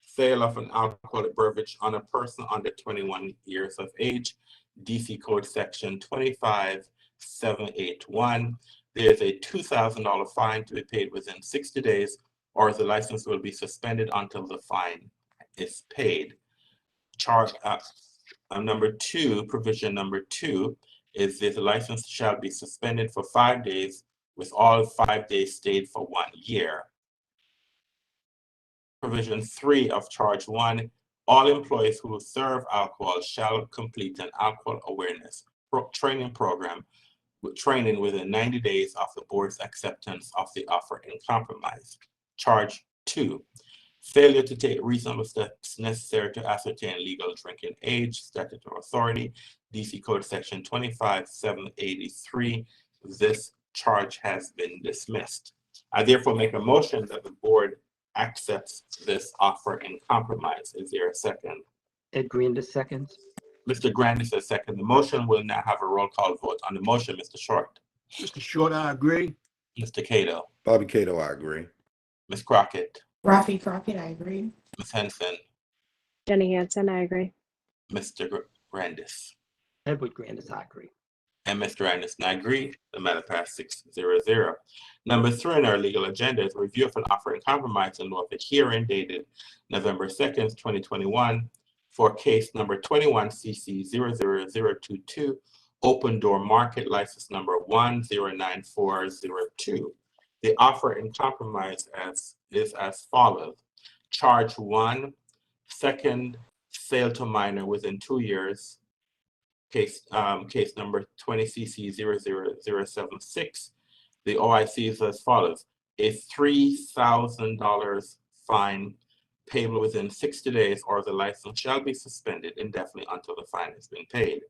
sale of an alcoholic beverage on a person under 21 years of age, DC Code Section 25781. There's a $2,000 fine to be paid within 60 days, or the license will be suspended until the fine is paid. Provision number 2 is that the license shall be suspended for 5 days, with all 5 days stayed for 1 year. Provision 3 of Charge 1, all employees who serve alcohol shall complete an alcohol awareness training program with training within 90 days of the board's acceptance of the offer and compromise. Charge 2, failure to take reasonable steps necessary to ascertain legal drinking age, statutory authority, DC Code Section 25783. This charge has been dismissed. I therefore make a motion that the board accepts this offer and compromise. Is there a second? Ed Grandis seconds. Mr. Grandis has seconded the motion. We'll now have a roll call vote on the motion. Mr. Short. Mr. Short, I agree. Mr. Cato. Bobby Cato, I agree. Ms. Crockett. Rafi Crockett, I agree. Ms. Henson. Jenny Hansen, I agree. Mr. Grandis. Edward Grandis, I agree. And Mr. Anderson, I agree. The matter passed 6-0. Number 3 on our legal agenda is a review of an offer and compromise in lieu of a hearing dated November 2nd, 2021 for case number 21 CC 00022, Open Door Market license number 109402. The offer and compromise is as follows. Charge 1, second sale to minor within 2 years. Case number 20 CC 00076. The OIC is as follows. A $3,000 fine payable within 60 days, or the license shall be suspended indefinitely until the fine has been paid.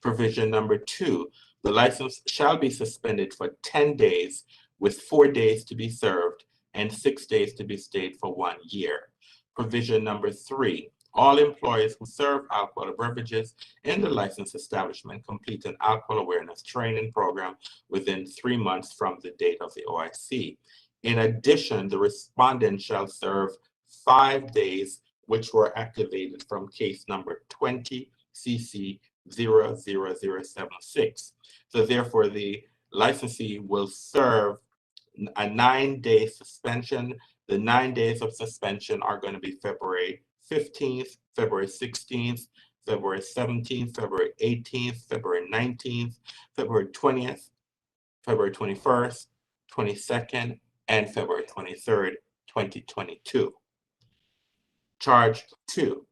Provision number 2, the license shall be suspended for 10 days with 4 days to be served and 6 days to be stayed for 1 year. Provision number 3, all employees who serve alcoholic beverages in the licensed establishment complete an alcohol awareness training program within 3 months from the date of the OIC. In addition, the respondent shall serve 5 days, which were activated from case number 20 CC 00076. So therefore, the licensee will serve a 9-day suspension. The 9 days of suspension are going to be February 15th, February 16th, February 17th, February 18th, February 19th, February 20th, February 21st, 22nd, and February 23rd, 2022. Charge 2,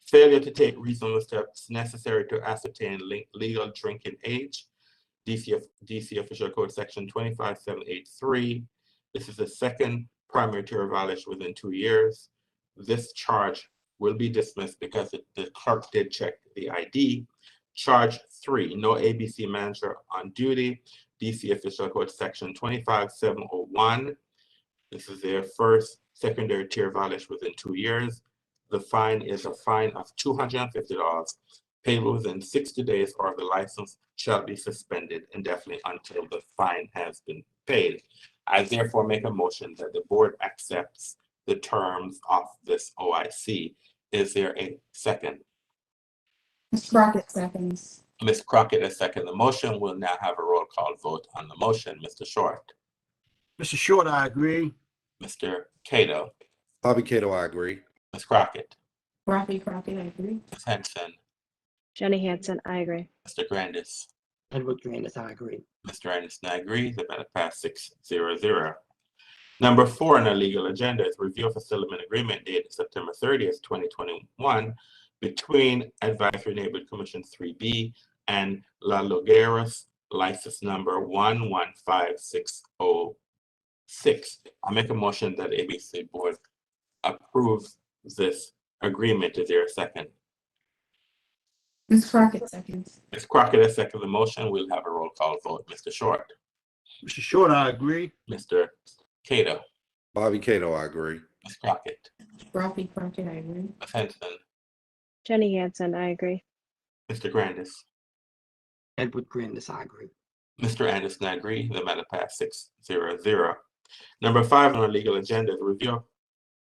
failure to take reasonable steps necessary to ascertain legal drinking age, DC Official Code Section 25783. This is the second primary tier violation within 2 years. This charge will be dismissed because the clerk did check the ID. Charge 3, no ABC manager on duty. DC Official Code Section 25701. This is their first secondary tier violation within 2 years. The fine is a fine of $250, payable within 60 days, or the license shall be suspended indefinitely until the fine has been paid. I therefore make a motion that the board accepts the terms of this OIC. Is there a second? Ms. Crockett seconds. Ms. Crockett has seconded the motion. We'll now have a roll call vote on the motion. Mr. Short. Mr. Short, I agree. Mr. Cato. Bobby Cato, I agree. Ms. Crockett. Rafi Crockett, I agree. Ms. Henson. Jenny Hansen, I agree. Mr. Grandis. Edward Grandis, I agree. Mr. Anderson, I agree. The matter passed 6-0. Number 4 on our legal agenda is review of a settlement agreement dated September 30th, 2021 between Advisory Neighborhood Commission 3B and La Logueras, license number 115606. I make a motion that ABC Board approves this agreement. Is there a second? Ms. Crockett seconds. Ms. Crockett has seconded the motion. We'll have a roll call vote. Mr. Short. Mr. Short, I agree. Mr. Cato. Bobby Cato, I agree. Ms. Crockett. Rafi Crockett, I agree. Ms. Henson. Jenny Hansen, I agree. Mr. Grandis. Edward Grandis, I agree. Mr. Anderson, I agree. The matter passed 6-0. Number 5 on our legal agenda is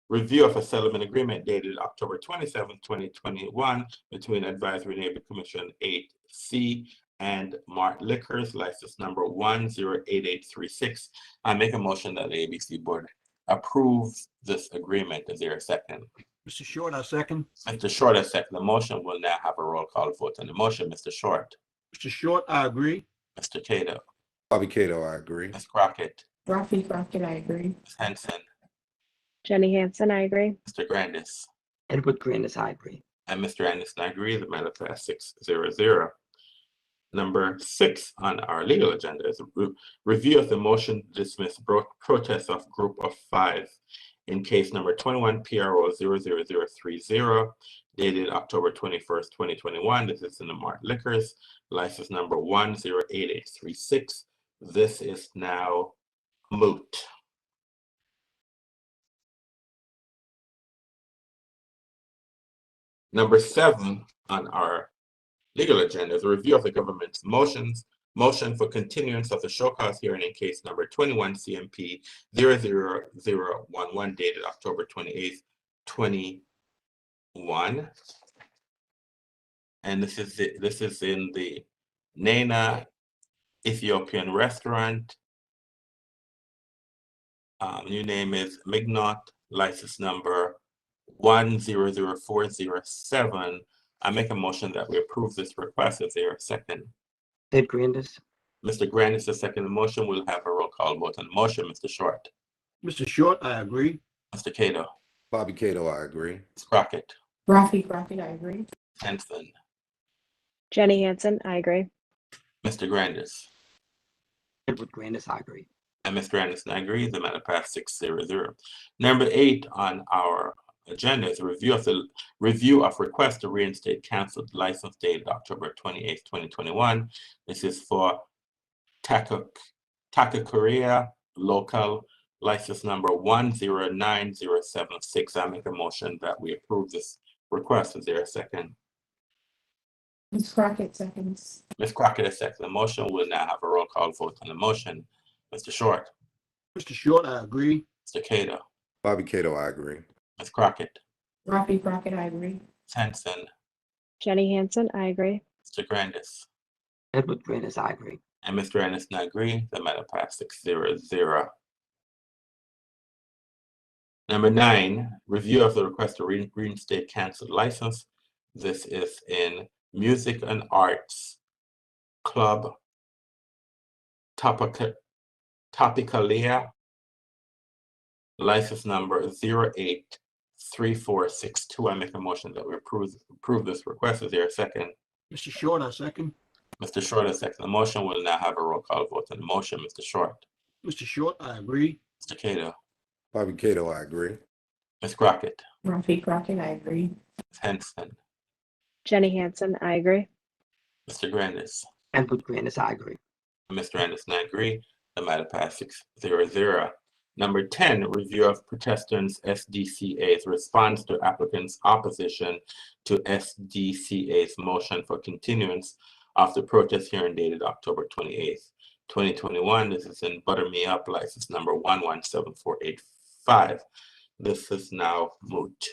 review of a settlement agreement dated October 27, 2021 between Advisory Neighborhood Commission 8C and Mart Liquors, license number 108836. I make a motion that the ABC Board approves this agreement. Is there a second? Mr. Short, I second. Mr. Short has seconded the motion. We'll now have a roll call vote on the motion. Mr. Short. Mr. Short, I agree. Mr. Cato. Bobby Cato, I agree. Ms. Crockett. Rafi Crockett, I agree. Ms. Henson. Jenny Hansen, I agree. Mr. Grandis. Edward Grandis, I agree. And Mr. Anderson, I agree. The matter passed 6-0. Number 6 on our legal agenda is a review of the motion to dismiss protest of group of 5 in case number 21 PRO 00030 dated October 21st, 2021. This is in the Mart Liquors, license number 108836. This is now moot. Number 7 on our legal agenda is a review of the government's motion for continuance of the show cause hearing in case number 21 CMP 00011 dated October 28th, 21. And this is in the Nana Ethiopian restaurant. New name is Mignot, license number 100407. I make a motion that we approve this request. Is there a second? Ed Grandis. Mr. Grandis has seconded the motion. We'll have a roll call vote on the motion. Mr. Short. Mr. Short, I agree. Mr. Cato. Bobby Cato, I agree. Ms. Crockett. Rafi Crockett, I agree. Henson. Jenny Hansen, I agree. Mr. Grandis. Edward Grandis, I agree. And Mr. Anderson, I agree. The matter passed 6-0. Number 8 on our agenda is a review of request to reinstate canceled license dated October 28th, 2021. This is for Takakorea local license number 109076. I make a motion that we approve this request. Is there a second? Ms. Crockett seconds. Ms. Crockett has seconded the motion. We'll now have a roll call vote on the motion. Mr. Short. Mr. Short, I agree. Mr. Cato. Bobby Cato, I agree. Ms. Crockett. Rafi Crockett, I agree. Ms. Henson. Jenny Hansen, I agree. Mr. Grandis. Edward Grandis, I agree. And Mr. Anderson, I agree. The matter passed 6-0. Number 9, review of the request to reinstate canceled license. This is in Music and Arts Club Topicalia, license number 083462. I make a motion that we approve this request. Is there a second? Mr. Short, I second. Mr. Short has seconded the motion. We'll now have a roll call vote on the motion. Mr. Short. Mr. Short, I agree. Mr. Cato. Bobby Cato, I agree. Ms. Crockett. Rafi Crockett, I agree. Ms. Henson, Jenny Hansen, I agree. Mr. Grandis, Edward Grandis, I agree. Mr. Anderson, I agree. The matter passed 6-0. Number 10, review of protestants SDCA's response to applicants' opposition to SDCA's motion for continuance of the protest hearing dated October 28th, 2021. This is in Butter Me Up, license number 117485. This is now moot.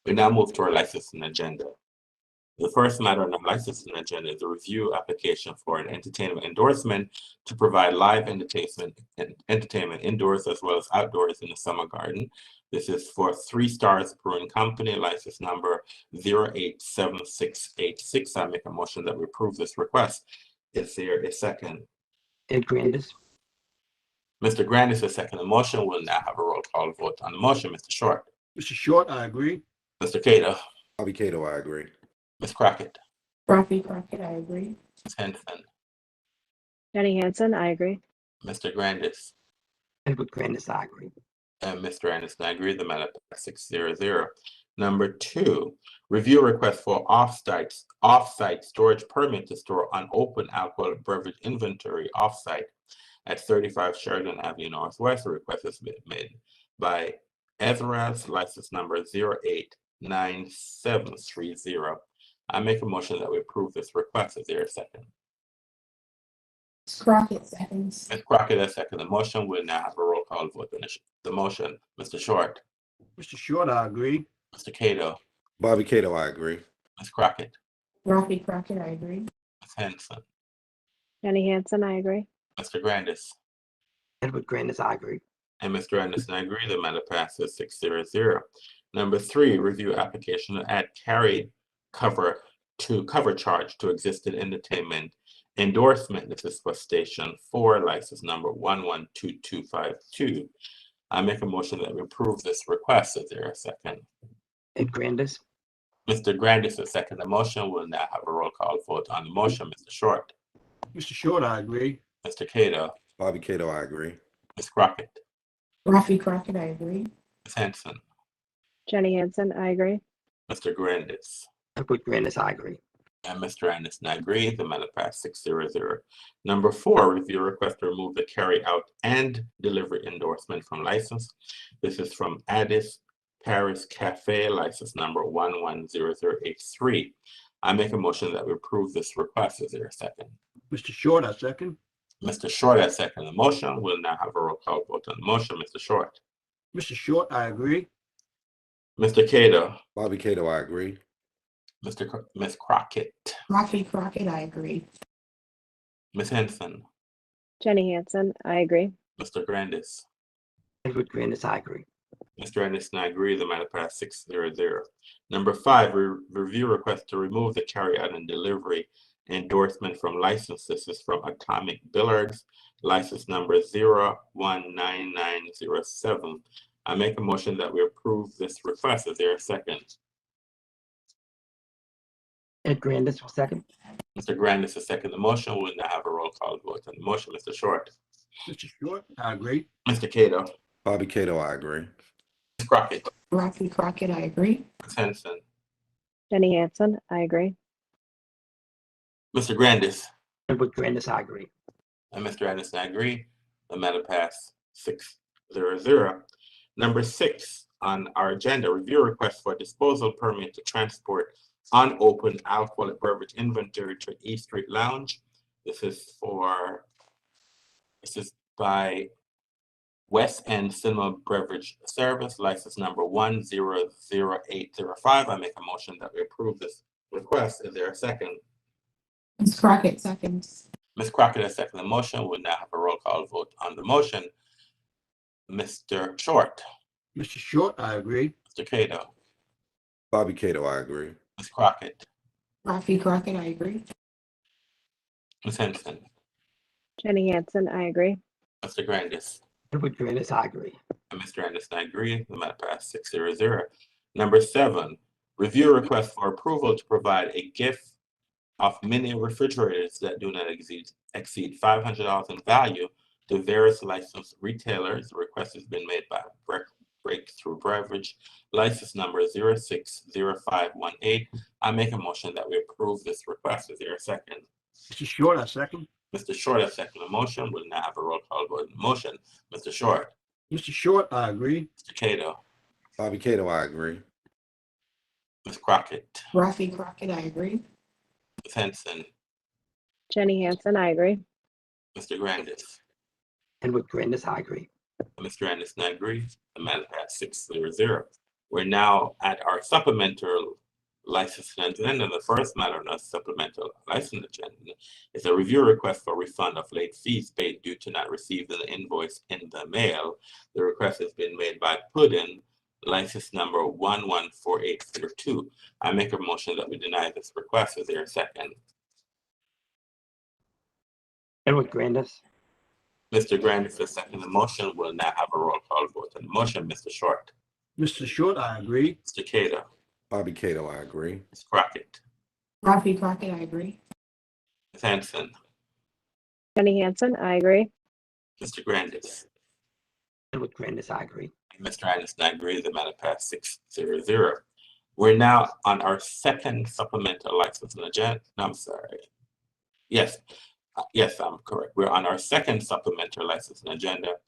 We now move to our licensing agenda. The first matter on the licensing agenda is a review application for an entertainment endorsement to provide live entertainment indoors as well as outdoors in the Summer Garden. This is for 3 Stars Brewing Company, license number 087686. I make a motion that we approve this request. Is there a second? Ed Grandis, Mr. Grandis is second. The motion will now have a roll call vote on the motion. Mr. Short. Mr. Short, I agree. Mr. Cato. Bobby Cato, I agree. Ms. Crockett. Rafi Crockett, I agree. Ms. Henson. Jenny Hansen, I agree. Mr. Grandis. Edward Grandis, I agree. And Mr. Anderson, I agree. The matter passed 6-0. Number 2, review request for off-site storage permit to store unopened alcoholic beverage inventory off-site at 35 Sheridan Avenue Northwest. The request has been made by Ezra's, license number 089730. I make a motion that we approve this request. Is there a second? Crockett, seconds. Ms. Crockett has second. The motion will now have a roll call vote on the motion. Mr. Short. Mr. Short, I agree. Mr. Cato. Bobby Cato, I agree. Ms. Crockett. Rafi Crockett, I agree. Ms. Henson. Jenny Hansen, I agree. Mr. Grandis. Edward Grandis, I agree. And Mr. Anderson, I agree. The matter passes 6-0. Number 3, review application to add carry cover charge to existing entertainment endorsement. This is for Station 4, license number 112252. I make a motion that we approve this request. Is there a second? Ed Grandis, Mr. Grandis is second. The motion will now have a roll call vote on the motion. Mr. Short. Mr. Short, I agree. Mr. Cato. Bobby Cato, I agree. Ms. Crockett. Rafi Crockett, I agree. Ms. Henson. Jenny Hansen, I agree. Mr. Grandis. Edward Grandis, I agree. And Mr. Anderson, I agree. The matter passed 6-0. Number 4, review request to remove the carry out and delivery endorsement from license. This is from Addis Paris Cafe, license number 110083. I make a motion that we approve this request. Is there a second? Mr. Short, I second. Mr. Short has second the motion. We'll now have a roll call vote on the motion. Mr. Short. Mr. Short, I agree. Mr. Cato. Bobby Cato, I agree. Ms. Crockett. Rafi Crockett, I agree. Ms. Henson. Jenny Hansen, I agree. Mr. Grandis. Edward Grandis, I agree. Mr. Anderson, I agree. The matter passed 6-0. Number 5, review request to remove the carry out and delivery endorsement from license. This is from Atomic Billiards, license number 019907. I make a motion that we approve this request. Is there a second? Ed Grandis will second. Mr. Grandis is second the motion. We'll now have a roll call vote on the motion. Mr. Short. Mr. Short, I agree. Mr. Cato. Bobby Cato, I agree. Ms. Crockett. Rafi Crockett, I agree. Ms. Henson. Jenny Hansen, I agree. Mr. Grandis. Edward Grandis, I agree. And Mr. Anderson, I agree. The matter passed 6-0. Number 6 on our agenda, review request for disposal permit to transport unopened alcoholic beverage inventory to East Street Lounge. This is by West End Cinema Beverage Service, license number 100805. I make a motion that we approve this request. Is there a second? Ms. Crockett, seconds. Ms. Crockett has seconded the motion. We'll now have a roll call vote on the motion. Mr. Short. Mr. Short, I agree. Mr. Cato. Bobby Cato, I agree. Ms. Crockett. Rafi Crockett, I agree. Ms. Henson. Jenny Hansen, I agree. Mr. Grandis. Edward Grandis, I agree. And Mr. Anderson, I agree. The matter passed 6-0. Number 7, review request for approval to provide a gift of mini refrigerators that do not exceed $500 in value to various licensed retailers. The request has been made by Breakthrough Beverage, license number 060518. I make a motion that we approve this request. Is there a second? Mr. Short, I second. Mr. Short has seconded the motion. We'll now have a roll call vote on the motion. Mr. Short. Mr. Short, I agree. Mr. Cato. Bobby Cato, I agree. Ms. Crockett. Rafi Crockett, I agree. Ms. Henson. Jenny Hansen, I agree. Mr. Grandis. And with Grandis, I agree. Mr. Anderson, I agree. The matter passed 6-0. We're now at our supplemental license agenda. The first matter on our supplemental license agenda is a review request for refund of late fees paid due to not receiving the invoice in the mail. The request has been made by Puddin, license number 114802. I make a motion that we deny this request. Is there a second? Edward Grandis. Mr. Grandis has seconded the motion. We'll now have a roll call vote on the motion. Mr. Short. Mr. Short, I agree. Mr. Cato. Bobby Cato, I agree. Ms. Crockett. Rafi Crockett, I agree. Ms. Hanson. Jenny Hansen, I agree. Mr. Grandis. Edward Grandis, I agree. Mr. Anderson, I agree. The matter passed 6-0. We're now on our second supplemental license agenda. No, I'm sorry. Yes, I'm correct. We're on our second supplemental license agenda.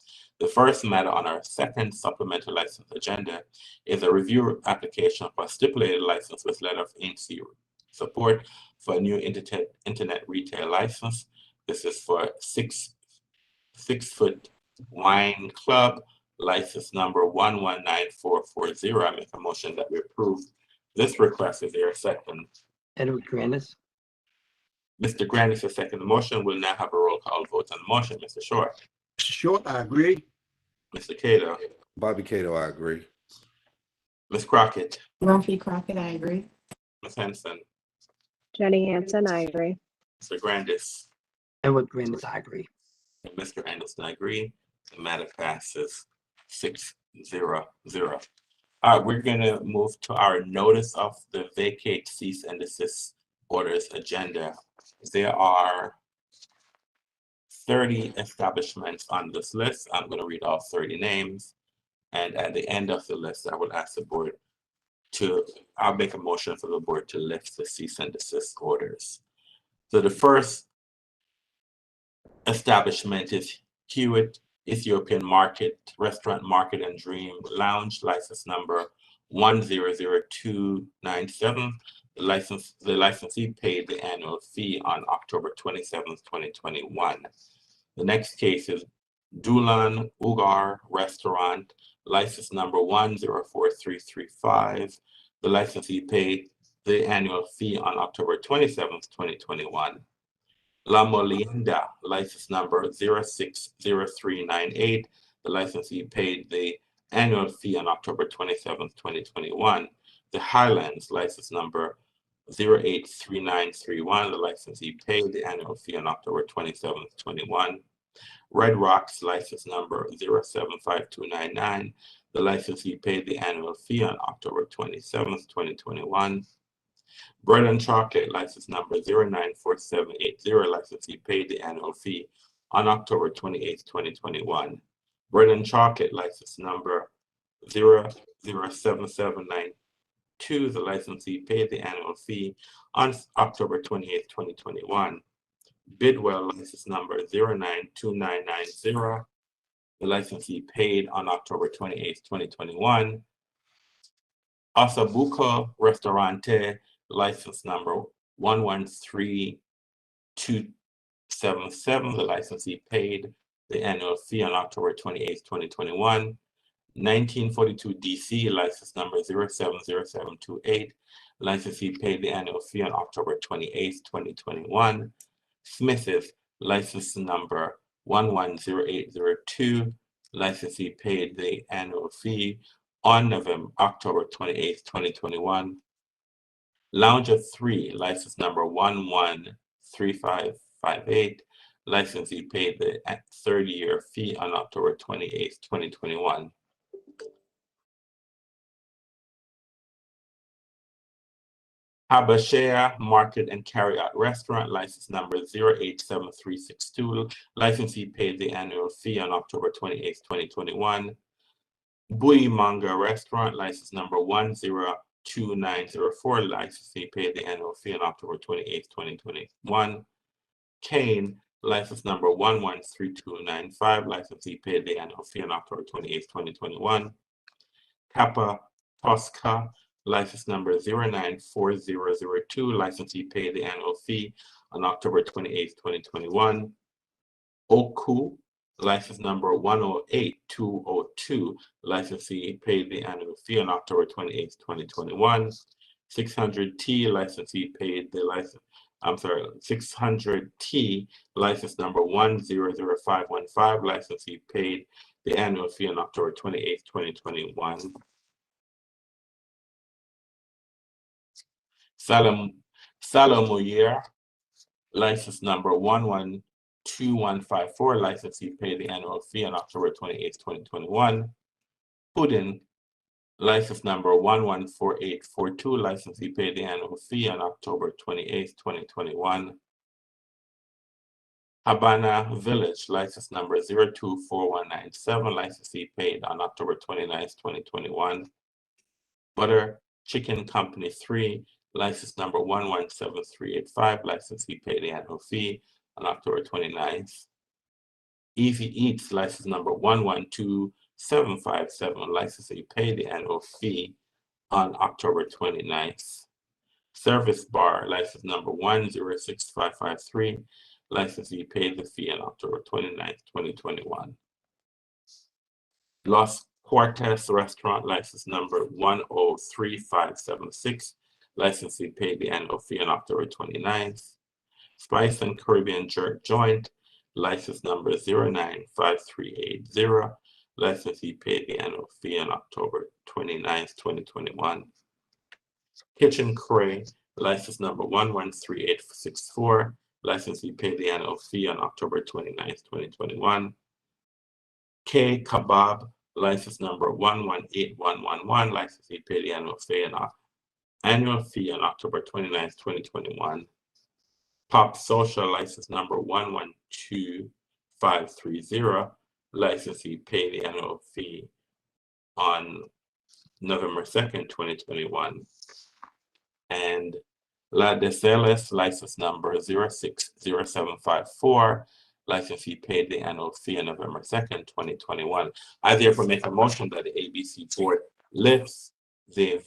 The first matter on our second supplemental license agenda is a review application for a stipulated license with letter of agency support for a new internet retail license. This is for six Foot Wine Club, license number 119440. I make a motion that we approve this request. Is there a second? Edward Grandis. Mr. Grandis has seconded the motion. We'll now have a roll call vote on the motion. Mr. Short. Mr. Short, I agree. Mr. Cato. Bobby Cato, I agree. Ms. Crockett. Rafi Crockett, I agree. Ms. Henson. Jenny Hansen, I agree. Mr. Grandis. Edward Grandis, I agree. And Mr. Anderson, I agree. The matter passes 6-0. We're going to move to our notice of the vacate, cease, and desist orders agenda. There are 30 establishments on this list. I'm going to read all 30 names. And at the end of the list, I will ask the board I'll make a motion for the board to lift the cease and desist orders. So the first establishment is Hewitt Ethiopian Market, Restaurant Market and Dream Lounge, license number 100297. The licensee paid the annual fee on October 27th, 2021. The next case is Dulan Ugar Restaurant, license number 104335. The licensee paid the annual fee on October 27th, 2021. La Molienda, license number 060398. The licensee paid the annual fee on October 27th, 2021. The Highlands, license number 083931. The licensee paid the annual fee on October 27th, 21. Red Rocks, license number 075299. The licensee paid the annual fee on October 27th, 2021. Bread and Chocolate, license number 094780. Licensee paid the annual fee on October 28th, 2021. Bread and Chocolate, license number 007792. The licensee paid the annual fee on October 28th, 2021. Bidwell, license number 092990. The licensee paid on October 28th, 2021. Osabuco Restaurante, license number 113277. The licensee paid the annual fee on October 28th, 2021. 1942 DC, license number 070728. Licensee paid the annual fee on October 28th, 2021. Smith's, license number 110802. Licensee paid the annual fee on October 28th, 2021. Lounge of 3, license number 113558. Licensee paid the 30-year fee on October 28th, 2021. Habashea Market and Carryout Restaurant, license number 087362. Licensee paid the annual fee on October 28th, 2021. Bui Manga Restaurant, license number 102904. Licensee paid the annual fee on October 28th, 2021. Kane, license number 113295. Licensee paid the annual fee on October 28th, 2021. Kappa Tosca, license number 094002. Licensee paid the annual fee on October 28th, 2021. Oku, license number 108202. Licensee paid the annual fee on October 28th, 2021. 600T, licensee paid the license. 600T, license number 100515. Licensee paid the annual fee on October 28th, 2021. Salamuyer, license number 112154. Licensee paid the annual fee on October 28th, 2021. Puddin, license number 114842. Licensee paid the annual fee on October 28th, 2021. Habana Village, license number 024197. Licensee paid on October 29th, 2021. Butter Chicken Company 3, license number 117385. Licensee paid the annual fee on October 29th. Easy Eats, license number 112757. Licensee paid the annual fee on October 29th. Service Bar, license number 106553. Licensee paid the fee on October 29th, 2021. Los Cuartes Restaurant, license number 103576. Licensee paid the annual fee on October 29th. Spice and Caribbean Jerk Joint, license number 095380. Licensee paid the annual fee on October 29th, 2021. Kitchen Cray, license number 113864. Licensee paid the annual fee on October 29th, 2021. K Kebab, license number 118111. Licensee paid the annual fee on October 29th, 2021. Pop Social, license number 112530. Licensee paid the annual fee on November 2nd, 2021. And La Deseles, license number 060754. Licensee paid the annual fee on November 2nd, 2021. I therefore make a motion that the ABC board lifts that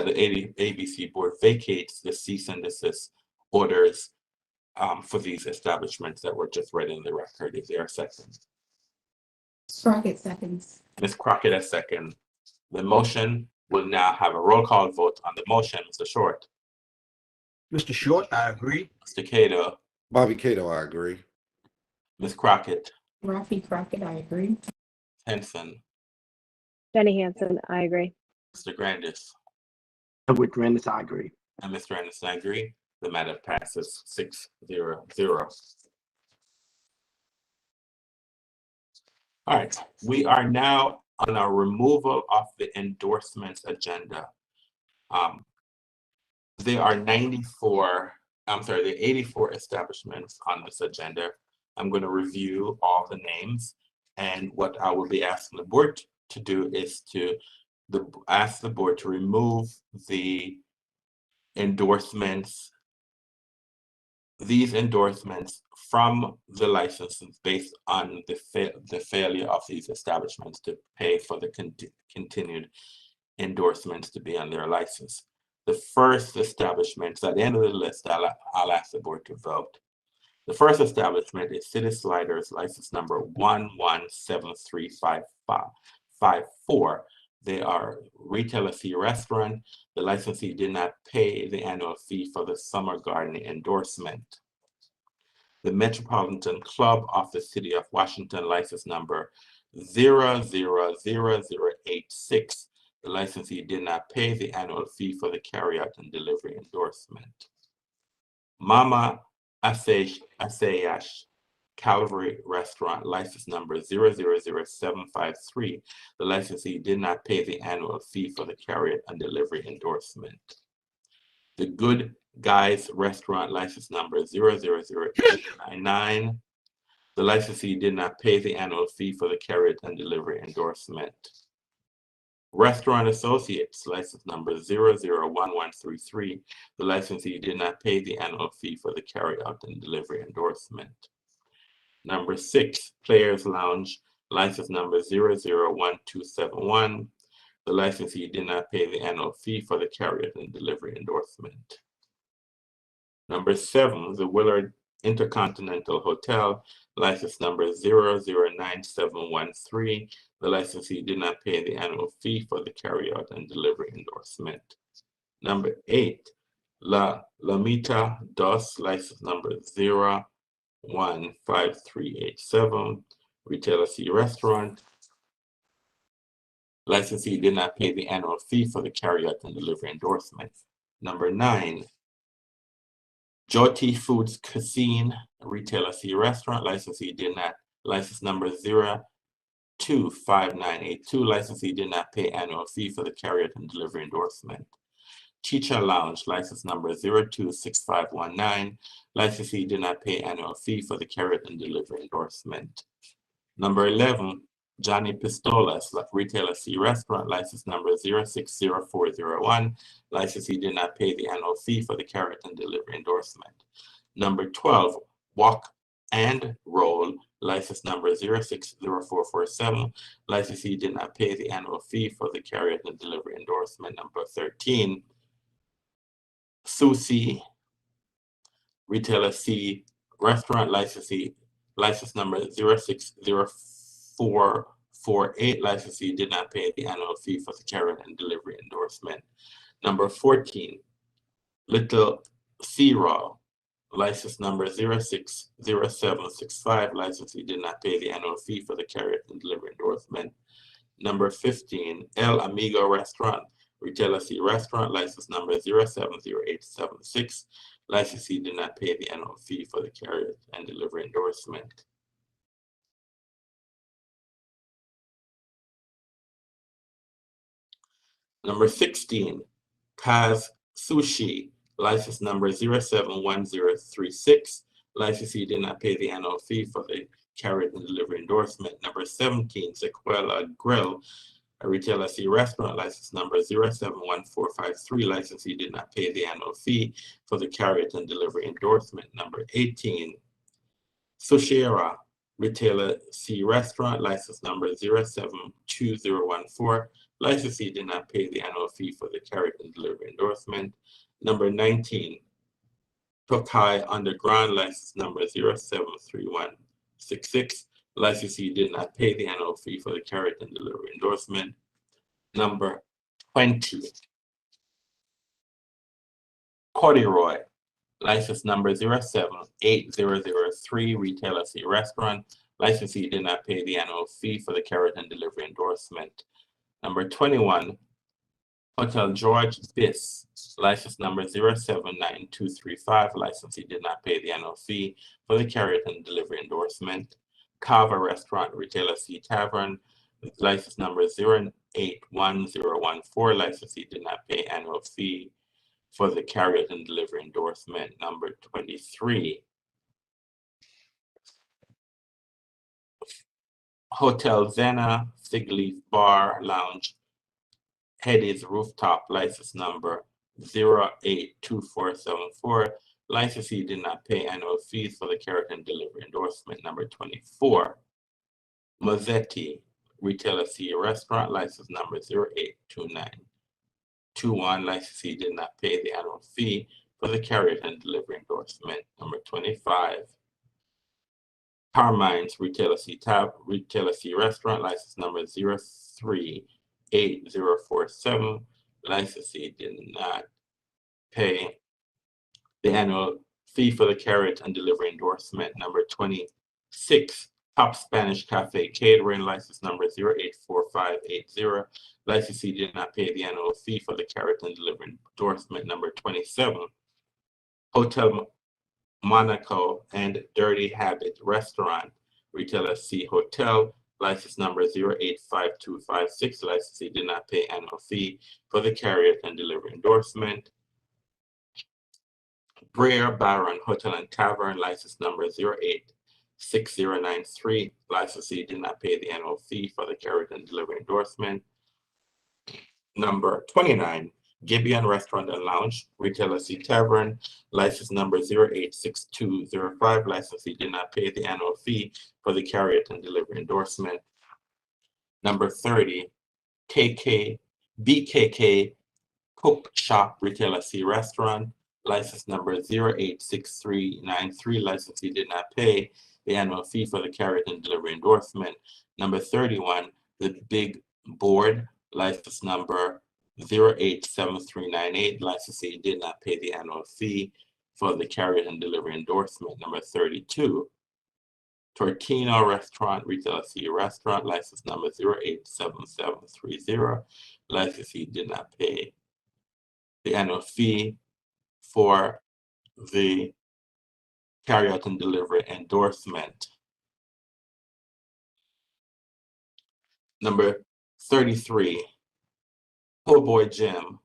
the ABC board vacates the cease and desist orders for these establishments that were just read in the record. Is there a second? Crockett seconds. Ms. Crockett, a second. The motion will now have a roll call vote on the motion. Mr. Short. Mr. Short, I agree. Mr. Cato. Bobby Cato, I agree. Ms. Crockett. Rafi Crockett, I agree. Henson. Jenny Hansen, I agree. Mr. Grandis. Edward Grandis, I agree. And Mr. Anderson, I agree. The matter passes 6-0. All right, we are now on our removal of the endorsements agenda. There are 84 establishments on this agenda. I'm going to review all the names, and what I will be asking the board to do is to ask the board to remove the endorsements, these endorsements from the licenses based on the failure of these establishments to pay for the continued endorsements to be on their license. The first establishments at the end of the list, I'll ask the board to vote. The first establishment is City Sliders, license number 117354. They are retailer fee restaurant. The licensee did not pay the annual fee for the summer gardening endorsement. The Metropolitan Club of the City of Washington, license number 000086. The licensee did not pay the annual fee for the carryout and delivery endorsement. Mama Asayash Calvary Restaurant, license number 000753. The licensee did not pay the annual fee for the carryout and delivery endorsement. The Good Guys Restaurant, license number 0000899. The licensee did not pay the annual fee for the carry and delivery endorsement. Restaurant Associates, license number 001133. The licensee did not pay the annual fee for the carry-out and delivery endorsement. Number 6, Players Lounge, license number 001271. The licensee did not pay the annual fee for the carry-out and delivery endorsement. Number 7, the Willard Intercontinental Hotel, license number 009713. The licensee did not pay the annual fee for the carry-out and delivery endorsement. Number 8, La Lamita Dos, license number 015387, Retailer C Restaurant. Licensee did not pay the annual fee for the carry-out and delivery endorsement. Number 9, Jyoti Foods Cuisine, Retailer C Restaurant. Licensee did not, license number 025982. Licensee did not pay annual fee for the carry-out and delivery endorsement. Chicha Lounge, license number 026519. Licensee did not pay annual fee for the carry-out and delivery endorsement. Number 11, Johnny Pistolas, Retailer C Restaurant, license number 060401. Licensee did not pay the annual fee for the carry-out and delivery endorsement. Number 12, Walk and Roll, license number 060447. Licensee did not pay the annual fee for the carry-out and delivery endorsement. Number 13, Sushi, Retailer C Restaurant, licensee, license number 060448. Licensee did not pay the annual fee for the carry-out and delivery endorsement. Number 14, Little C Raw, license number 060765. Licensee did not pay the annual fee for the carry-out and delivery endorsement. Number 15, El Amigo Restaurant, Retailer C Restaurant, license number 070876. Licensee did not pay the annual fee for the carry-out and delivery endorsement. Number 16, Kaz Sushi, license number 071036. Licensee did not pay the annual fee for the carry-out and delivery endorsement. Number 17, Sequela Grill, a Retailer C Restaurant, license number 071453. Licensee did not pay the annual fee for the carry-out and delivery endorsement. Number 18, Sushera, Retailer C Restaurant, license number 072014. Licensee did not pay the annual fee for the carry-out and delivery endorsement. Number 19, Tokai Underground, license number 073166. Licensee did not pay the annual fee for the carry-out and delivery endorsement. Number 20, Corduroy, license number 078003, Retailer C Restaurant. Licensee did not pay the annual fee for the carry-out and delivery endorsement. Number 21, Hotel George Biss, license number 079235. Licensee did not pay the annual fee for the carry-out and delivery endorsement. Kava Restaurant, Retailer C Tavern, license number 081014. Licensee did not pay annual fee for the carry-out and delivery endorsement. Number 23, Hotel Zenna, Fig Leaf Bar Lounge, Headies Rooftop, license number 082474. Licensee did not pay annual fees for the carry-out and delivery endorsement. Number 24, Mazzetti, Retailer C Restaurant, license number 082921. Licensee did not pay the annual fee for the carry-out and delivery endorsement. Number 25, Carmine's, Retailer C Restaurant, license number 038047. Licensee did not pay the annual fee for the carry-out and delivery endorsement. Number 26, Top Spanish Cafe Catering, license number 084580. Licensee did not pay the annual fee for the carry-out and delivery endorsement. Number 27, Hotel Monaco and Dirty Habit Restaurant, Retailer C Hotel, license number 085256. Licensee did not pay annual fee for the carry-out and delivery endorsement. Brer Baron Hotel and Tavern, license number 086093. Licensee did not pay the annual fee for the carriage and delivery endorsement. Number 29, Gibeon Restaurant and Lounge, Retailer C Tavern, license number 086205. Licensee did not pay the annual fee for the carriage and delivery endorsement. Number 30, BKK Cook Shop, Retailer C Restaurant, license number 086393. Licensee did not pay the annual fee for the carriage and delivery endorsement. Number 31, The Big Board, license number 087398. Licensee did not pay the annual fee for the carriage and delivery endorsement. Number 32, Tortino Restaurant, Retailer C Restaurant, license number 087730. Licensee did not pay the annual fee for the carryout and delivery endorsement. Number 33, Po' Boy Jim,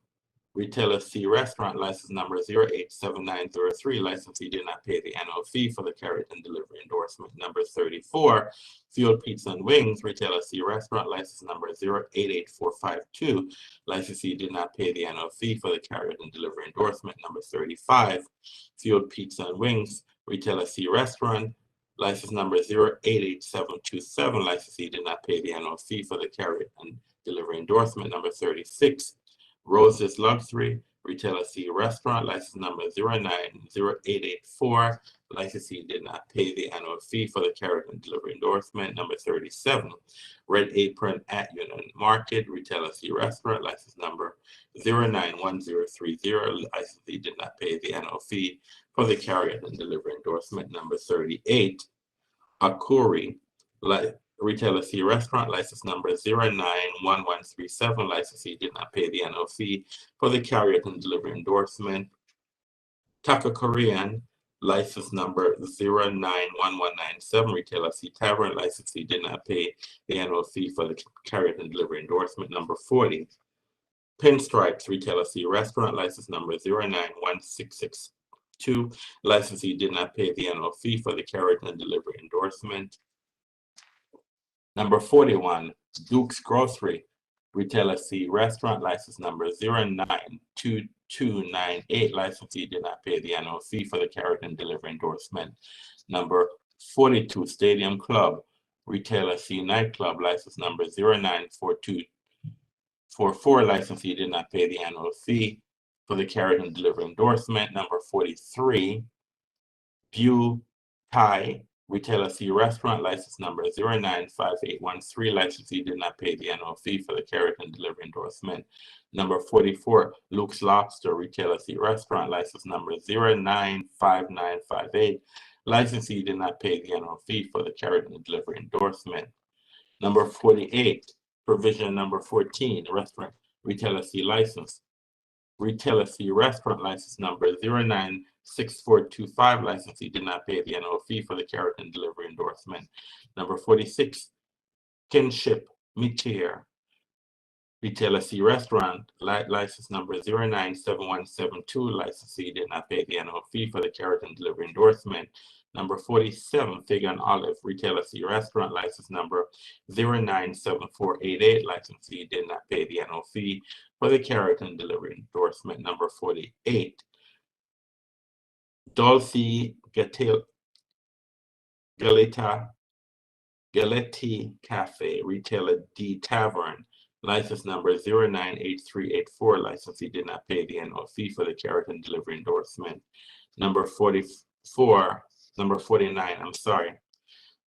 Retailer C Restaurant, license number 087903. Licensee did not pay the annual fee for the carriage and delivery endorsement. Number 34, Fuel Pizza and Wings, Retailer C Restaurant, license number 088452. Licensee did not pay the annual fee for the carriage and delivery endorsement. Number 35, Fuel Pizza and Wings, Retailer C Restaurant, license number 088727. Licensee did not pay the annual fee for the carriage and delivery endorsement. Number 36, Rose's Luxury, Retailer C Restaurant, license number 090884. Licensee did not pay the annual fee for the carriage and delivery endorsement. Number 37, Red Apron at Union Market, Retailer C Restaurant, license number 091030. Licensee did not pay the annual fee for the carriage and delivery endorsement. Number 38, Akuri, Retailer C Restaurant, license number 091137. Licensee did not pay the annual fee for the carriage and delivery endorsement. Taka Korean, license number 091197. Retailer C Tavern, licensee did not pay the annual fee for the carriage and delivery endorsement. Number 40, Pinstripes, Retailer C Restaurant, license number 091662. Licensee did not pay the annual fee for the carriage and delivery endorsement. Number 41, Duke's Grocery, Retailer C Restaurant, license number 092298. Licensee did not pay the annual fee for the carriage and delivery endorsement. Number 42, Stadium Club, Retailer C Nightclub, license number 094244. Licensee did not pay the annual fee for the carriage and delivery endorsement. Number 43, View Thai, Retailer C Restaurant, license number 095813. Licensee did not pay the annual fee for the carriage and delivery endorsement. Number 44, Luke's Lobster, Retailer C Restaurant, license number 095958. Licensee did not pay the annual fee for the carriage and delivery endorsement. Number 48, Provision number 14, Restaurant, Retailer C license. Retailer C Restaurant, license number 096425. Licensee did not pay the annual fee for the carriage and delivery endorsement. Number 46, Kinship Mitier, Retailer C Restaurant, license number 097172. Licensee did not pay the annual fee for the carriage and delivery endorsement. Number 47, Fig and Olive, Retailer C Restaurant, license number 097488. Licensee did not pay the annual fee for the carriage and delivery endorsement. Number 48, Dulce Galetti Cafe, Retailer D Tavern, license number 098384. Licensee did not pay the annual fee for the carriage and delivery endorsement. Number 49,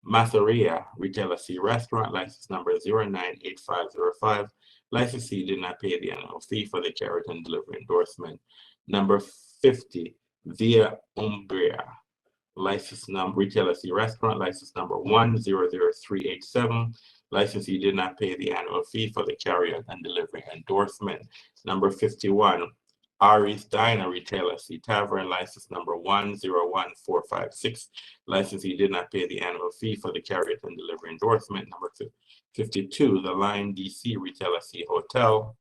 Matheria, Retailer C Restaurant, license number 098505. Licensee did not pay the annual fee for the carriage and delivery endorsement. Number 50, Via Umbria, license number, Retailer C Restaurant, license number 100387. Licensee did not pay the annual fee for the carrier and delivery endorsement. Number 51, Ari's Diner, Retailer C Tavern, license number 101456. Licensee did not pay the annual fee for the carrier and delivery endorsement. Number 52, The Line DC, Retailer C Hotel,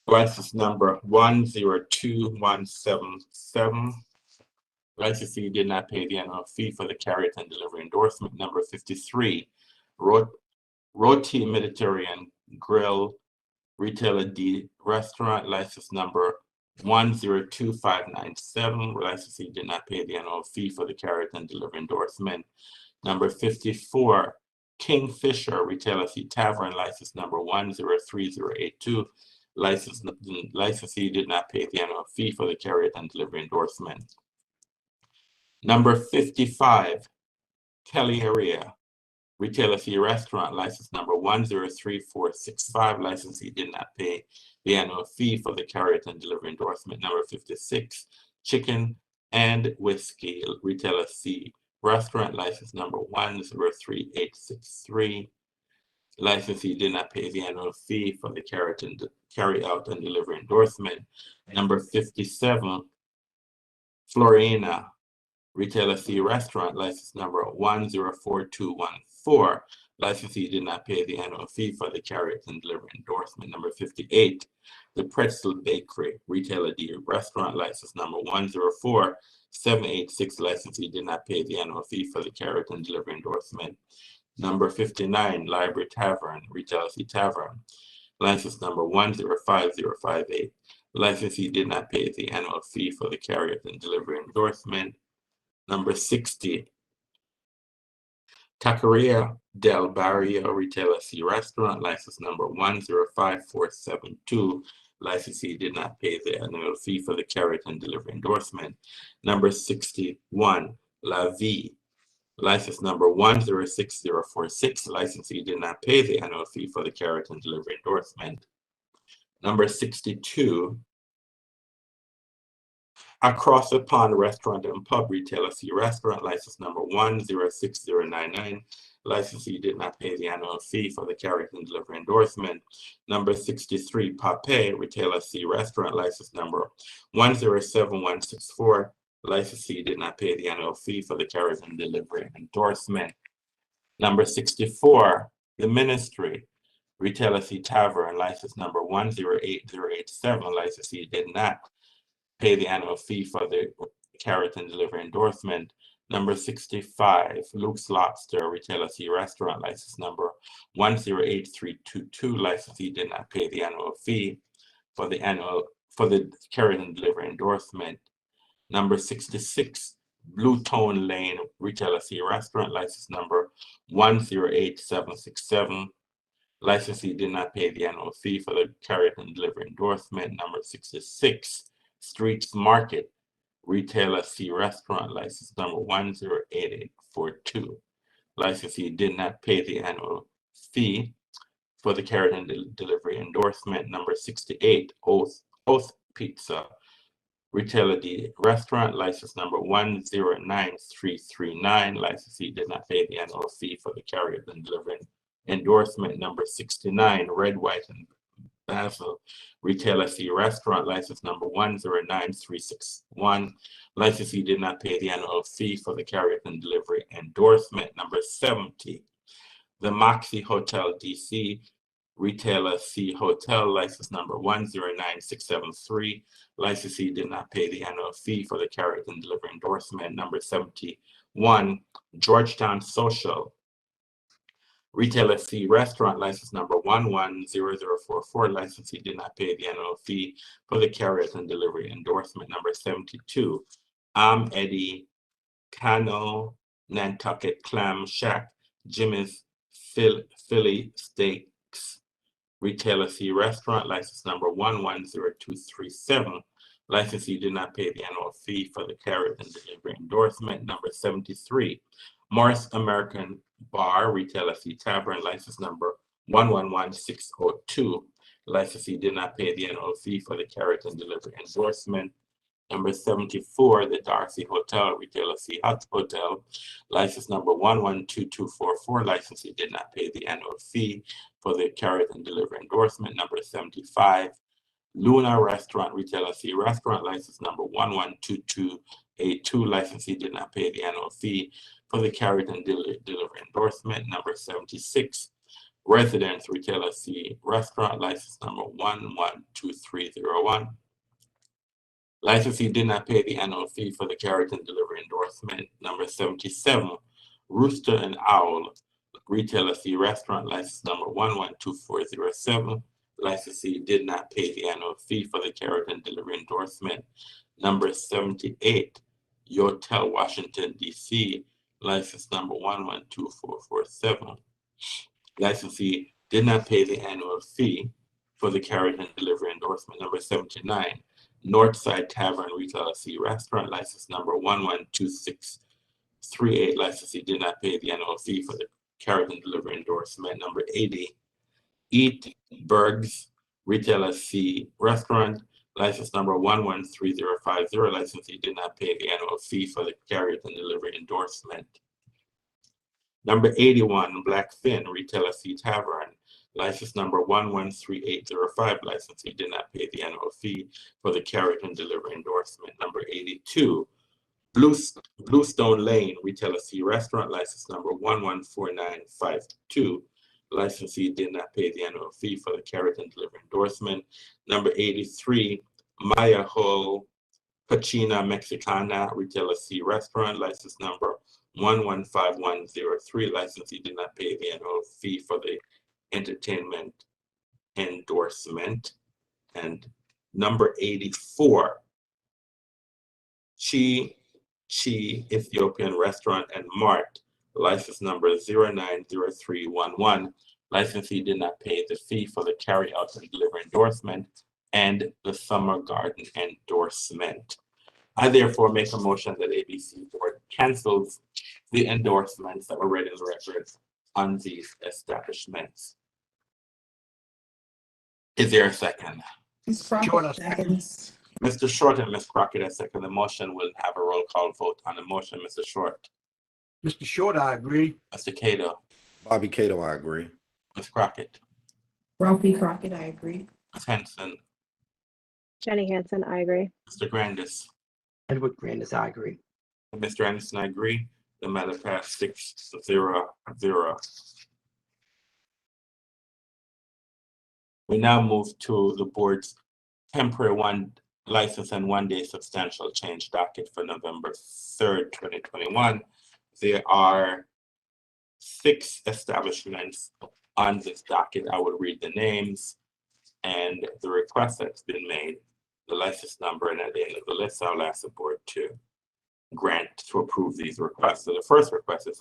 License number 102177. Licensee did not pay the annual fee for the carriage and delivery endorsement. Number 53, Roti Mediterranean Grill, Retailer D Restaurant, license number 102597. Licensee did not pay the annual fee for the carriage and delivery endorsement. Number 54, Kingfisher Retailer C Tavern, license number 103082. Licensee did not pay the annual fee for the carriage and delivery endorsement. Number 55, Kelly Area Retailer C Restaurant, license number 103465. Licensee did not pay the annual fee for the carriage and delivery endorsement. Number 56, Chicken and Whiskey Retailer C Restaurant, license number 103863. Licensee did not pay the annual fee for the carry out and delivery endorsement. Number 57, Florina Retailer C Restaurant, license number 104214. Licensee did not pay the annual fee for the carriage and delivery endorsement. Number 58, The Pretzel Bakery Retailer D Restaurant, license number 104786. Licensee did not pay the annual fee for the carriage and delivery endorsement. Number 59, Library Tavern Retailer C Tavern, license number 105058. Licensee did not pay the annual fee for the carriage and delivery endorsement. Number 60, Taqueria del Barrio Retailer C Restaurant, license number 105472. Licensee did not pay the annual fee for the carriage and delivery endorsement. Number 61, La Vie, license number 106046. Licensee did not pay the annual fee for the carriage and delivery endorsement. Number 62, Across the Pond Restaurant and Pub Retailer C Restaurant, license number 106099. Licensee did not pay the annual fee for the carriage and delivery endorsement. Number 63, Pape Retailer C Restaurant, license number 107164. Licensee did not pay the annual fee for the carriage and delivery endorsement. Number 64, The Ministry Retailer C Tavern, license number 108087. Licensee did not pay the annual fee for the carriage and delivery endorsement. Number 65, Luke's Lobster Retailer C Restaurant, license number 108322. Licensee did not pay the annual fee for the carriage and delivery endorsement. Number 66, Blue Tone Lane Retailer C Restaurant, license number 108767. Licensee did not pay the annual fee for the carriage and delivery endorsement. Number 66, Streets Market Retailer C Restaurant, license number 108842. Licensee did not pay the annual fee for the carriage and delivery endorsement. Number 68, Oath Pizza Retailer D Restaurant, license number 109339. Licensee did not pay the annual fee for the carriage and delivery endorsement. Number 69, Red, White, and Basil Retailer C Restaurant, license number 109361. Licensee did not pay the annual fee for the carriage and delivery endorsement. Number 70, The Moxie Hotel DC Retailer C Hotel, license number 109673. Licensee did not pay the annual fee for the carriage and delivery endorsement. Number 71, Georgetown Social Retailer C Restaurant, license number 110044. Licensee did not pay the annual fee for the carriage and delivery endorsement. Number 72, Eddie Cano Nantucket Clam Shack Jimmy's Philly Steaks Retailer C Restaurant, license number 110237. Licensee did not pay the annual fee for the carriage and delivery endorsement. Number 73, Morris American Bar Retailer C Tavern, license number 111602. Licensee did not pay the annual fee for the carriage and delivery endorsement. Number 74, the Darcy Hotel Retailer C Hotel, license number 112244. Licensee did not pay the annual fee for the carriage and delivery endorsement. Number 75, Luna Restaurant Retailer C Restaurant, license number 112282. Licensee did not pay the annual fee for the carriage and delivery endorsement. Number 76, Residence Retailer C Restaurant, license number 112301. Licensee did not pay the annual fee for the carriage and delivery endorsement. Number 77, Rooster and Owl Retailer C Restaurant, license number 112407. Licensee did not pay the annual fee for the carriage and delivery endorsement. Number 78, Yotel Washington, D.C. license number 112447. Licensee did not pay the annual fee for the carriage and delivery endorsement. Number 79, Northside Tavern Retailer C Restaurant, license number 112638. Licensee did not pay the annual fee for the carriage and delivery endorsement. Number 80, Eat Bergs Retailer C Restaurant, license number 113050. Licensee did not pay the annual fee for the carriage and delivery endorsement. Number 81, Blackfin Retailer C Tavern, license number 113805. Licensee did not pay the annual fee for the carriage and delivery endorsement. Number 82, Bluestone Lane Retailer C Restaurant, license number 114952. Licensee did not pay the annual fee for the carriage and delivery endorsement. Number 83, Maya Ho Pachina Mexicana Retailer C Restaurant, license number 115103. Licensee did not pay the annual fee for the entertainment endorsement. And number 84, Chi Ethiopian Restaurant and Mart, license number 090311. Licensee did not pay the fee for the carry out and delivery endorsement and the Summer Garden endorsement. I therefore make a motion that ABC Board cancels the endorsements that were read in the records on these establishments. Is there a second? Ms. Crockett seconds. Mr. Short and Ms. Crockett has seconded the motion. We'll have a roll call vote on the motion. Mr. Short. Mr. Short, I agree. Mr. Cato. Bobby Cato, I agree. Ms. Crockett. Ralphie Crockett, I agree. Ms. Henson. Jenny Hansen, I agree. Mr. Grandis. Edward Grandis, I agree. And Mr. Anderson, I agree. The matter passed 6-0-0. We now move to the board's temporary one license and one-day substantial change docket for November 3rd, 2021. There are 6 establishments on this docket. I will read the names and the request that's been made, the license number, and at the end of the list, I'll ask the board to approve these requests. So the first request is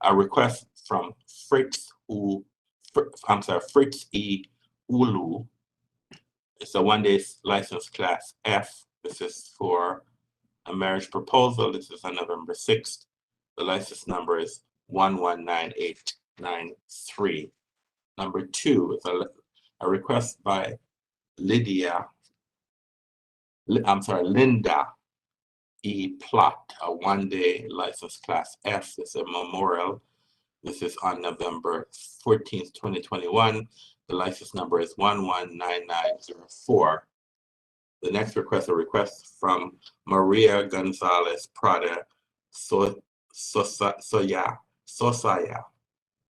a request from Fritz E. Ulu. It's a one-day license class F. This is for a marriage proposal. This is on November 6th. The license number is 119893. Number 2 is a request by Linda E. Plot, a one-day license class F. This is a memorial. This is on November 14th, 2021. The license number is 119904. The next request, a request from Maria Gonzalez Prada Sosaya,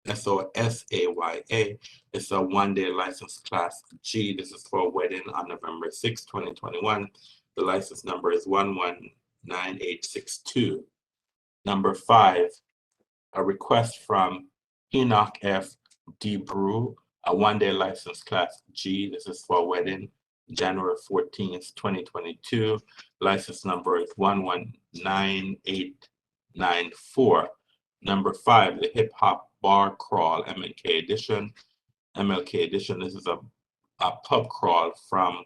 S-O-S-A-Y-A. It's a one-day license class G. This is for a wedding on November 6, 2021. The license number is 119862. Number 5, a request from Enoch F. DeBrew, a one-day license class G. This is for a wedding, January 14th, 2022. License number is 119894. Number 5, the Hip Hop Bar Crawl MLK Edition. This is a pub crawl from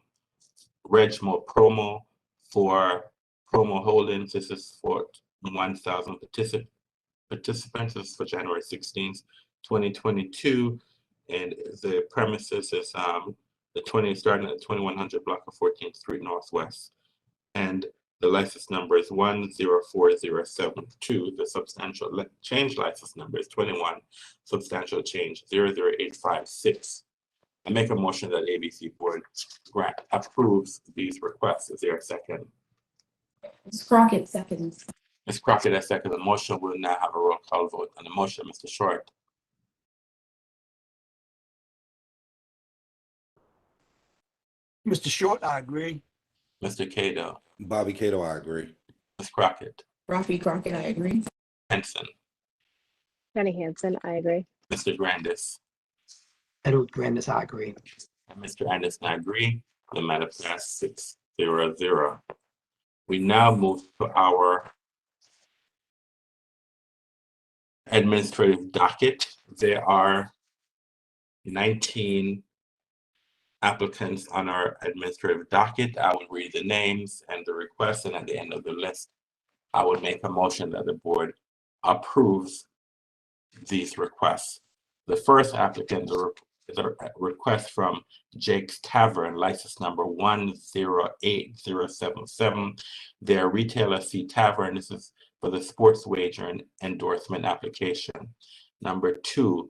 Regmo Promo for Promo Holdings. This is for 1,000 participants. This is for January 16th, 2022. And the premises is starting at 2100 block of 14th Street Northwest. And the license number is 104072. The substantial change license number is 21 substantial change 00856. I make a motion that ABC Board approves these requests. Is there a second? Ms. Crockett seconds. Ms. Crockett has seconded the motion. We'll now have a roll call vote on the motion. Mr. Short. Mr. Short, I agree. Mr. Cato, Bobby Cato, I agree. Ms. Crockett, Rafi Crockett, I agree. Henson, Jenny Hansen, I agree. Mr. Grandis, Edward Grandis, I agree. and Mr. Anderson, I agree. The matter passed 6-0-0. We now move to our administrative docket. There are 19 applicants on our administrative docket. I will read the names and the requests, and at the end of the list, I would make a motion that the board approves these requests. The first applicant is a request from Jake's Tavern, license number 108077. Their retailer C Tavern. This is for the sports wager and endorsement application. Number 2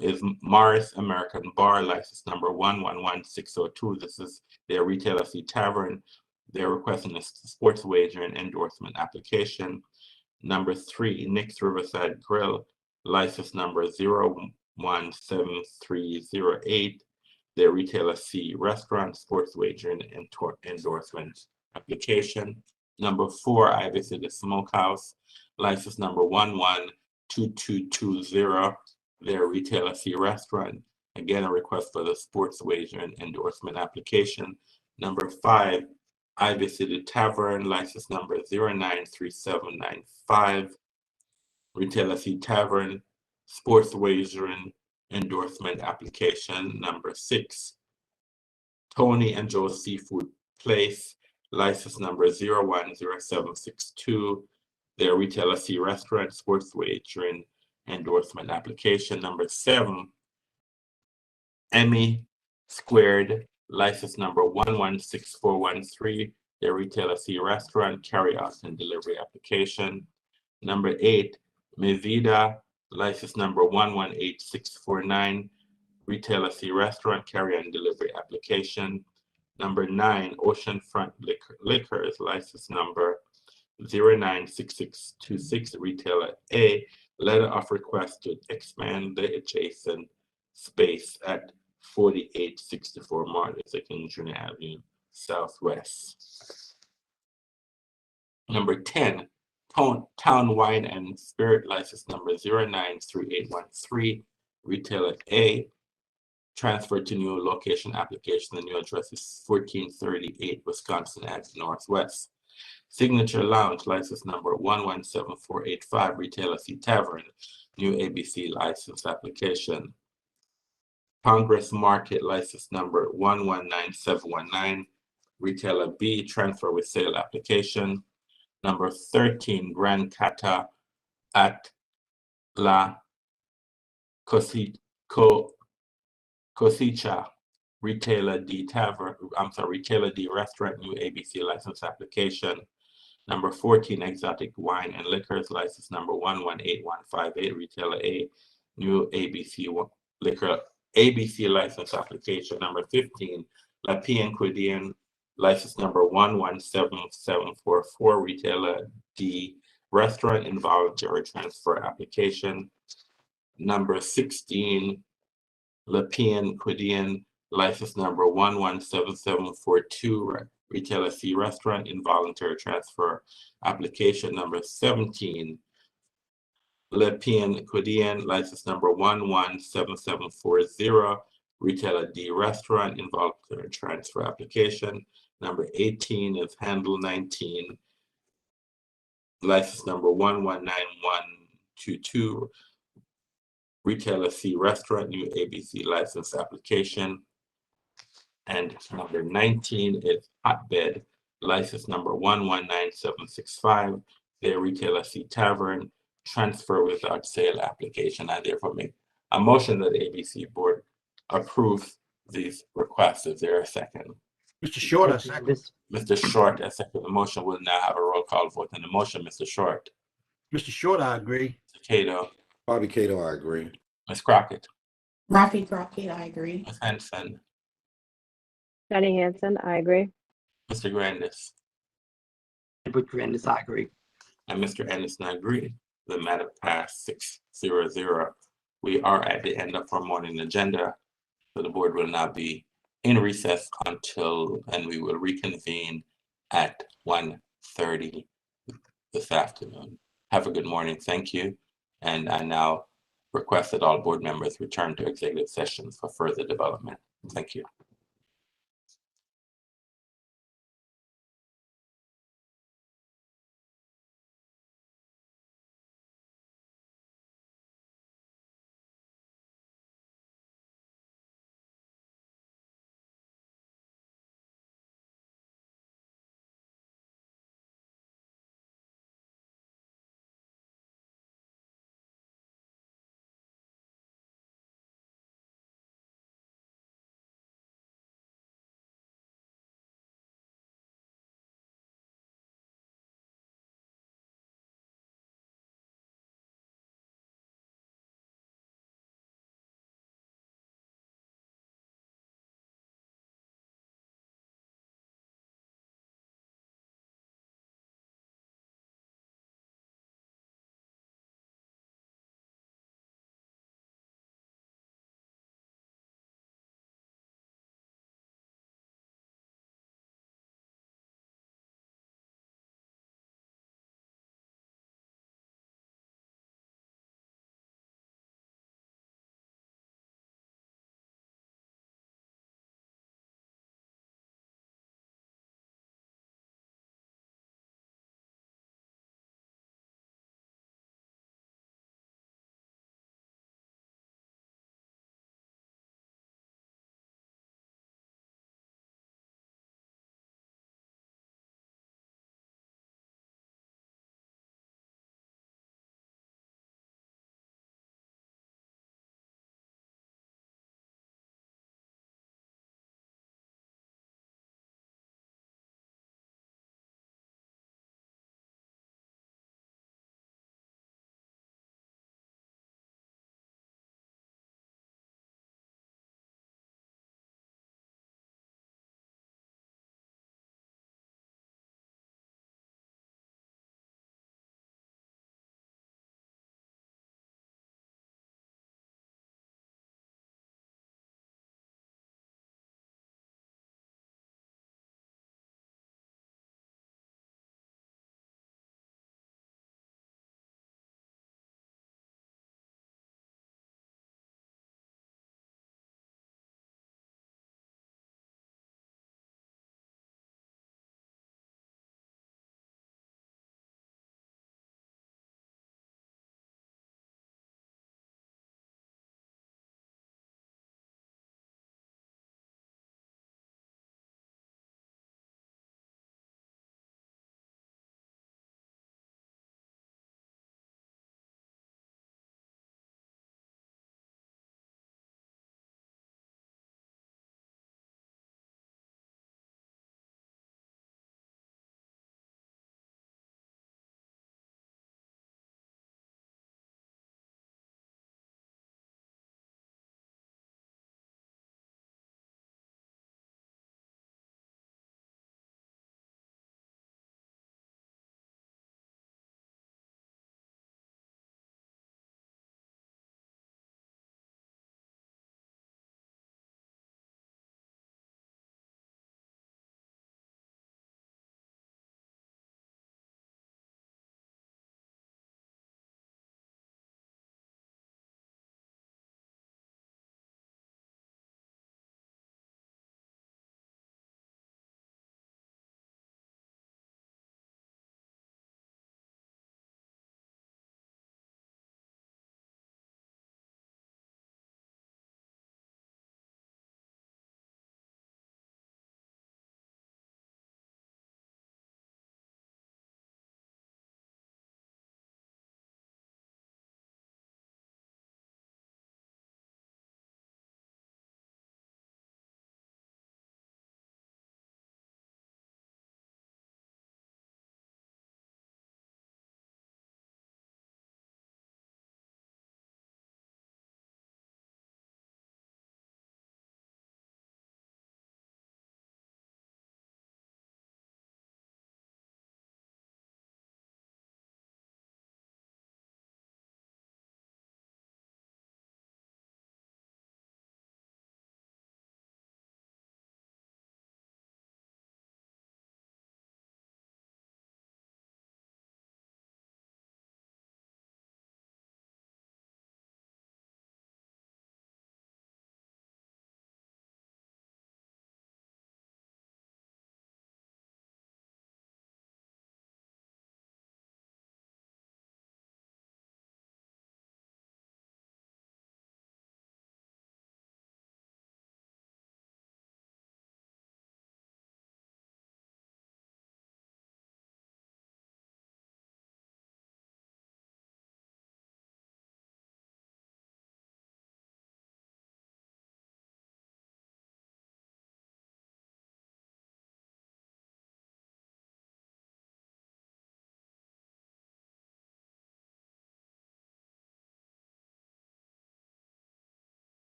is Morris American Bar, license number 111602. This is their retailer C Tavern. They're requesting a sports wager and endorsement application. Number 3, Nick's Riverside Grill, license number 017308. Their retailer C Restaurant, sports wager and endorsement application. Number 4, Ivy City Smokehouse, license number 112220. Their retailer C Restaurant, again a request for the sports wager and endorsement application. Number 5, Ivy City Tavern, license number 093795. Retailer C Tavern, sports wagering endorsement application. Number 6, Tony and Joe's Seafood Place, license number 010762. Their retailer C Restaurant, sports wagering endorsement application. Number 7, Emmy Squared, license number 116413. Their retailer C Restaurant, carry out and delivery application. Number 8, Mevida, license number 118649. Retailer C Restaurant, carry and delivery application. Number 9, Oceanfront Liquors, license number 096626. Retailer A, letter of request to expand the adjacent space at 4864 Martin Luther King Jr. Avenue Southwest. Number 10, Town Wine and Spirit, license number 093813. Retailer A, transfer to new location application. The new address is 1438 Wisconsin Ave Northwest. Signature Lounge, license number 117485. Retailer C Tavern, new ABC license application. Congress Market, license number 119719. Retailer B, transfer with sale application. Number 13, Grand Cata at La Cosicha. Retailer D Retailer D Restaurant, new ABC license application. Number 14, Exotic Wine and Liquors, license number 118158. Retailer A, new ABC liquor ABC license application. Number 15, La Pien Cuisine, license number 117744. Retailer D Restaurant, involuntary transfer application. Number 16, La Pien Cuisine, license number 117742. Retailer C Restaurant, involuntary transfer application. Number 17, Le Pien Cuisine, license number 117740. Retailer D Restaurant, involuntary transfer application. Number 18 is Handle 19, license number 119122. Retailer C Restaurant, new ABC license application. And number 19 is Hotbed, license number 119765. Their retailer C Tavern, transfer without sale application. I therefore make a motion that the ABC board approves these requests. Is there a second? Mr. Short, I second. Mr. Short, I second the motion. We'll now have a roll call vote on the motion. Mr. Short. Mr. Short, I agree. Mr. Cato. Bobby Cato, I agree. Ms. Crockett. Rafi Crockett, I agree. Ms. Henson. Jenny Hansen, I agree. Mr. Grandis. Edward Grandis, I agree. And Mr. Anderson, I agree. The matter passed 6-0-0. We are at the end of our morning agenda, so the board will now be in recess and we will reconvene at 1:30 this afternoon. Have a good morning. Thank you. And I now request that all board members return to executive sessions for further development. Thank you.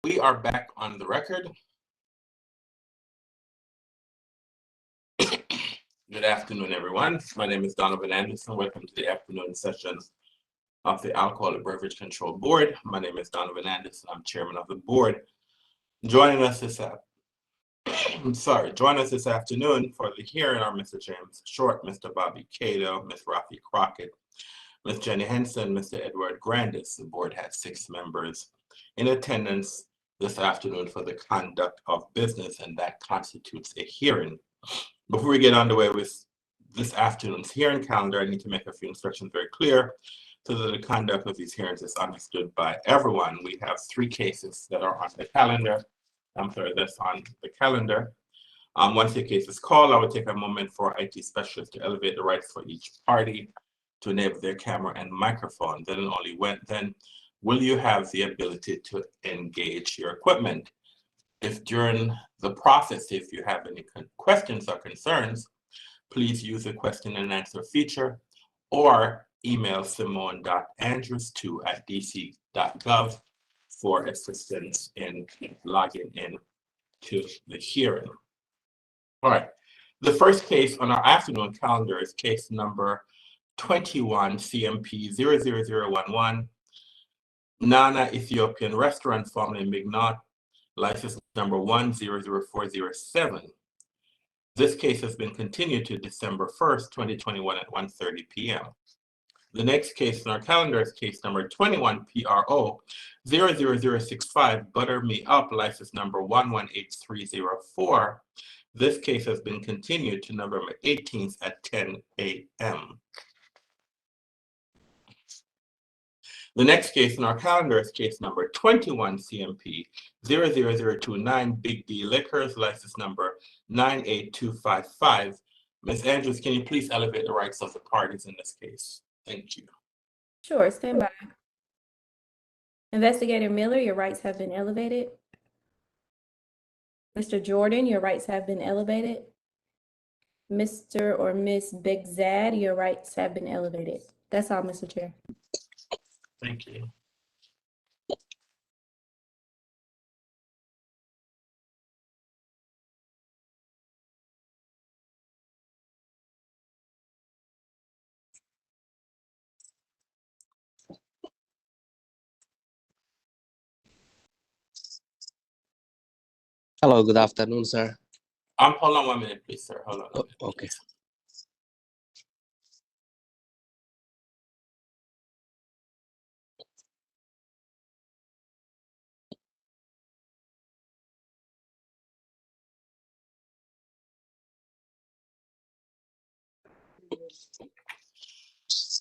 We are back on the record. Good afternoon, everyone. My name is Donovan Anderson. Welcome to the afternoon session of the Alcoholic Beverage Control Board. My name is Donovan Anderson. I'm chairman of the board. Joining us this afternoon for the hearing are Mr. James Short, Mr. Bobby Cato, Ms. Rafi Crockett, Ms. Jenny Henson, Mr. Edward Grandis. The board has 6 members in attendance this afternoon for the conduct of business, and that constitutes a hearing. Before we get underway with this afternoon's hearing calendar, I need to make a few instructions very clear so that the conduct of these hearings is understood by everyone. We have 3 cases that are on the calendar. That's on the calendar. Once the case is called, I will take a moment for IT specialists to elevate the rights for each party to enable their camera and microphone. Then and only then will you have the ability to engage your equipment. If during the process, if you have any questions or concerns, please use the question and answer feature or email simone.andrews2@dc.gov for assistance in logging in to the hearing. All right, the first case on our afternoon calendar is case number 21 CMP 00011, Nana Ethiopian Restaurant, formerly Mignot, license number 100407. This case has been continued to December 1st, 2021 at 1:30 p.m. The next case on our calendar is case number 21 PRO 00065, Butter Me Up, license number 118304. This case has been continued to November 18th at 10 a.m. The next case on our calendar is case number 21 CMP 00029, Big D Liquors, license number 98255. Ms. Andrews, can you please elevate the rights of the parties in this case? Thank you. Sure, stand by. Investigator Miller, your rights have been elevated. Mr. Jordan, your rights have been elevated. Mr. or Ms. Begzad, your rights have been elevated. That's all, Mr. Chair. Thank you. Hello, good afternoon, sir. Hold on 1 minute, please, sir. Hold on. Okay.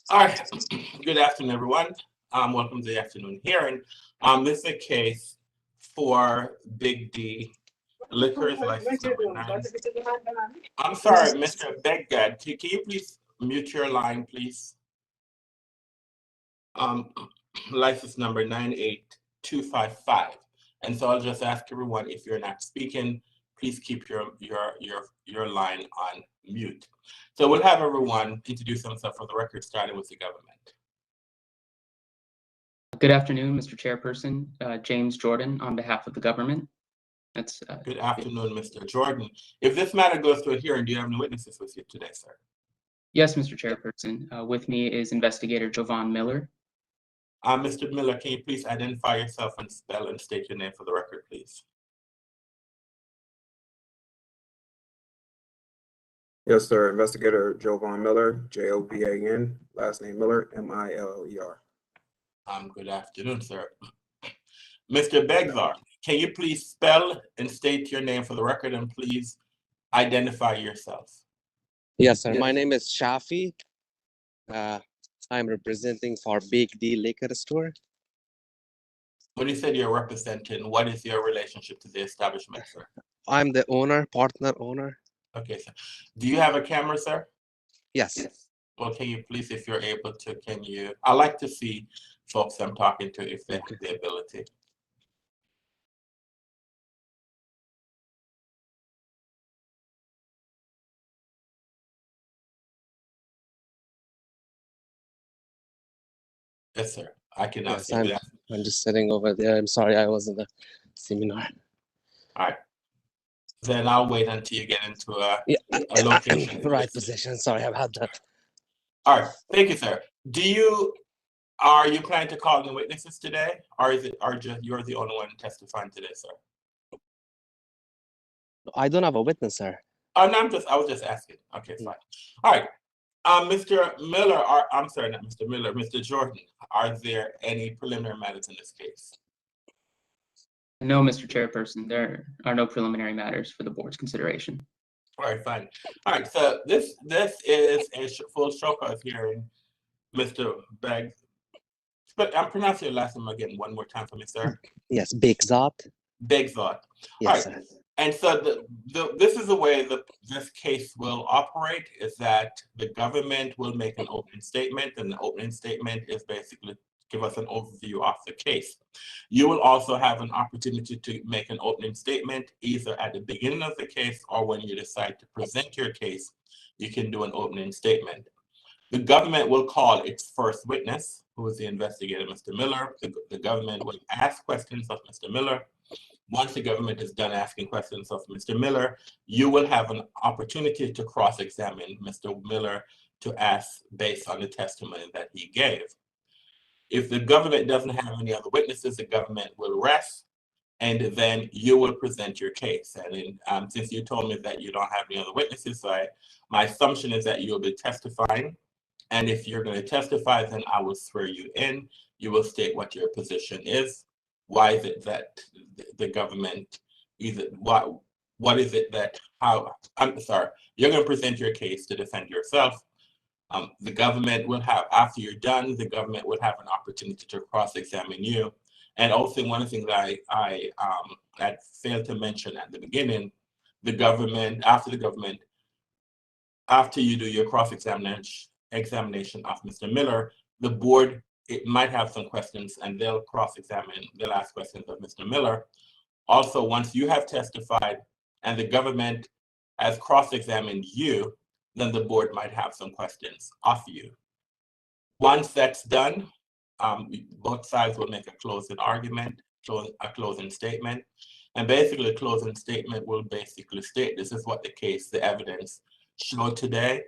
All right. Good afternoon, everyone. Welcome to the afternoon hearing. This is a case for Big D Liquors, license number 9. I'm sorry, Mr. Begdad. Can you please mute your line, please? License number 98255. And so I'll just ask everyone, if you're not speaking, please keep your line on mute. So we'll have everyone introduce themselves for the record, starting with the government. Good afternoon, Mr. Chairperson. James Jordan on behalf of the government. Good afternoon, Mr. Jordan. If this matter goes to a hearing, do you have any witnesses with you today, sir? Yes, Mr. Chairperson. With me is Investigator Jovan Miller. Mr. Miller, can you please identify yourself and spell and state your name for the record, please? Yes, sir. Investigator Jovan Miller, Jovan, last name Miller, Miller. Good afternoon, sir. Mr. Begzar, can you please spell and state your name for the record, and please identify yourself? Yes, sir. My name is Shafi. I'm representing for Big D Liquor Store. When you said you're representing, what is your relationship to the establishment, sir? I'm the owner, partner owner. Okay, sir. Do you have a camera, sir? Yes. Well, can you please, if you're able to, I like to see folks I'm talking to if they have the ability. Yes, sir. I cannot Yes, see that. I'm just sitting over there. I'm sorry, I was in the seminar. All right. Then I'll wait until you get into a location. Right position. Sorry about that. All right. Thank you, sir. Are you planning to call any witnesses today, or just you're the only one testifying today, sir? I don't have a witness, sir. Oh, no, I was just asking. Okay, fine. All right. Mr. Miller, I'm sorry, not Mr. Miller, Mr. Jordan, are there any preliminary matters in this case? No, Mr. Chairperson, there are no preliminary matters for the board's consideration. All right, fine. All right, so this is a full show cause hearing, Mr. Beggs. But I'm pronouncing your last name again one more time for me, sir. Yes, Begzat. Begzat. Yes, all right. sir. And so this is the way this case will operate, is that the government will make an opening statement, and the opening statement is basically give us an overview of the case. You will also have an opportunity to make an opening statement either at the beginning of the case or when you decide to present your case, you can do an opening statement. The government will call its first witness, who is the investigator, Mr. Miller. The government will ask questions of Mr. Miller. Once the government is done asking questions of Mr. Miller, you will have an opportunity to cross-examine Mr. Miller to ask based on the testimony that he gave. If the government doesn't have any other witnesses, the government will rest, and then you will present your case. And then, since you told me that you don't have any other witnesses, so my assumption is that you'll be testifying. And if you're going to testify, then I will swear you in. You will state what your position is. Why is it that the government, what is it that, I'm sorry, you're going to present your case to defend yourself. The government will have, after you're done, the government will have an opportunity to cross-examine you. And also one of the things I had failed to mention at the beginning, after you do your examination of Mr. Miller, the board, it might have some questions and they'll ask questions of Mr. Miller. Also, once you have testified and the government has cross-examined you, then the board might have some questions of you. Once that's done, both sides will make a closing argument, a closing statement. And basically, a closing statement will basically state, this is what the evidence showed today.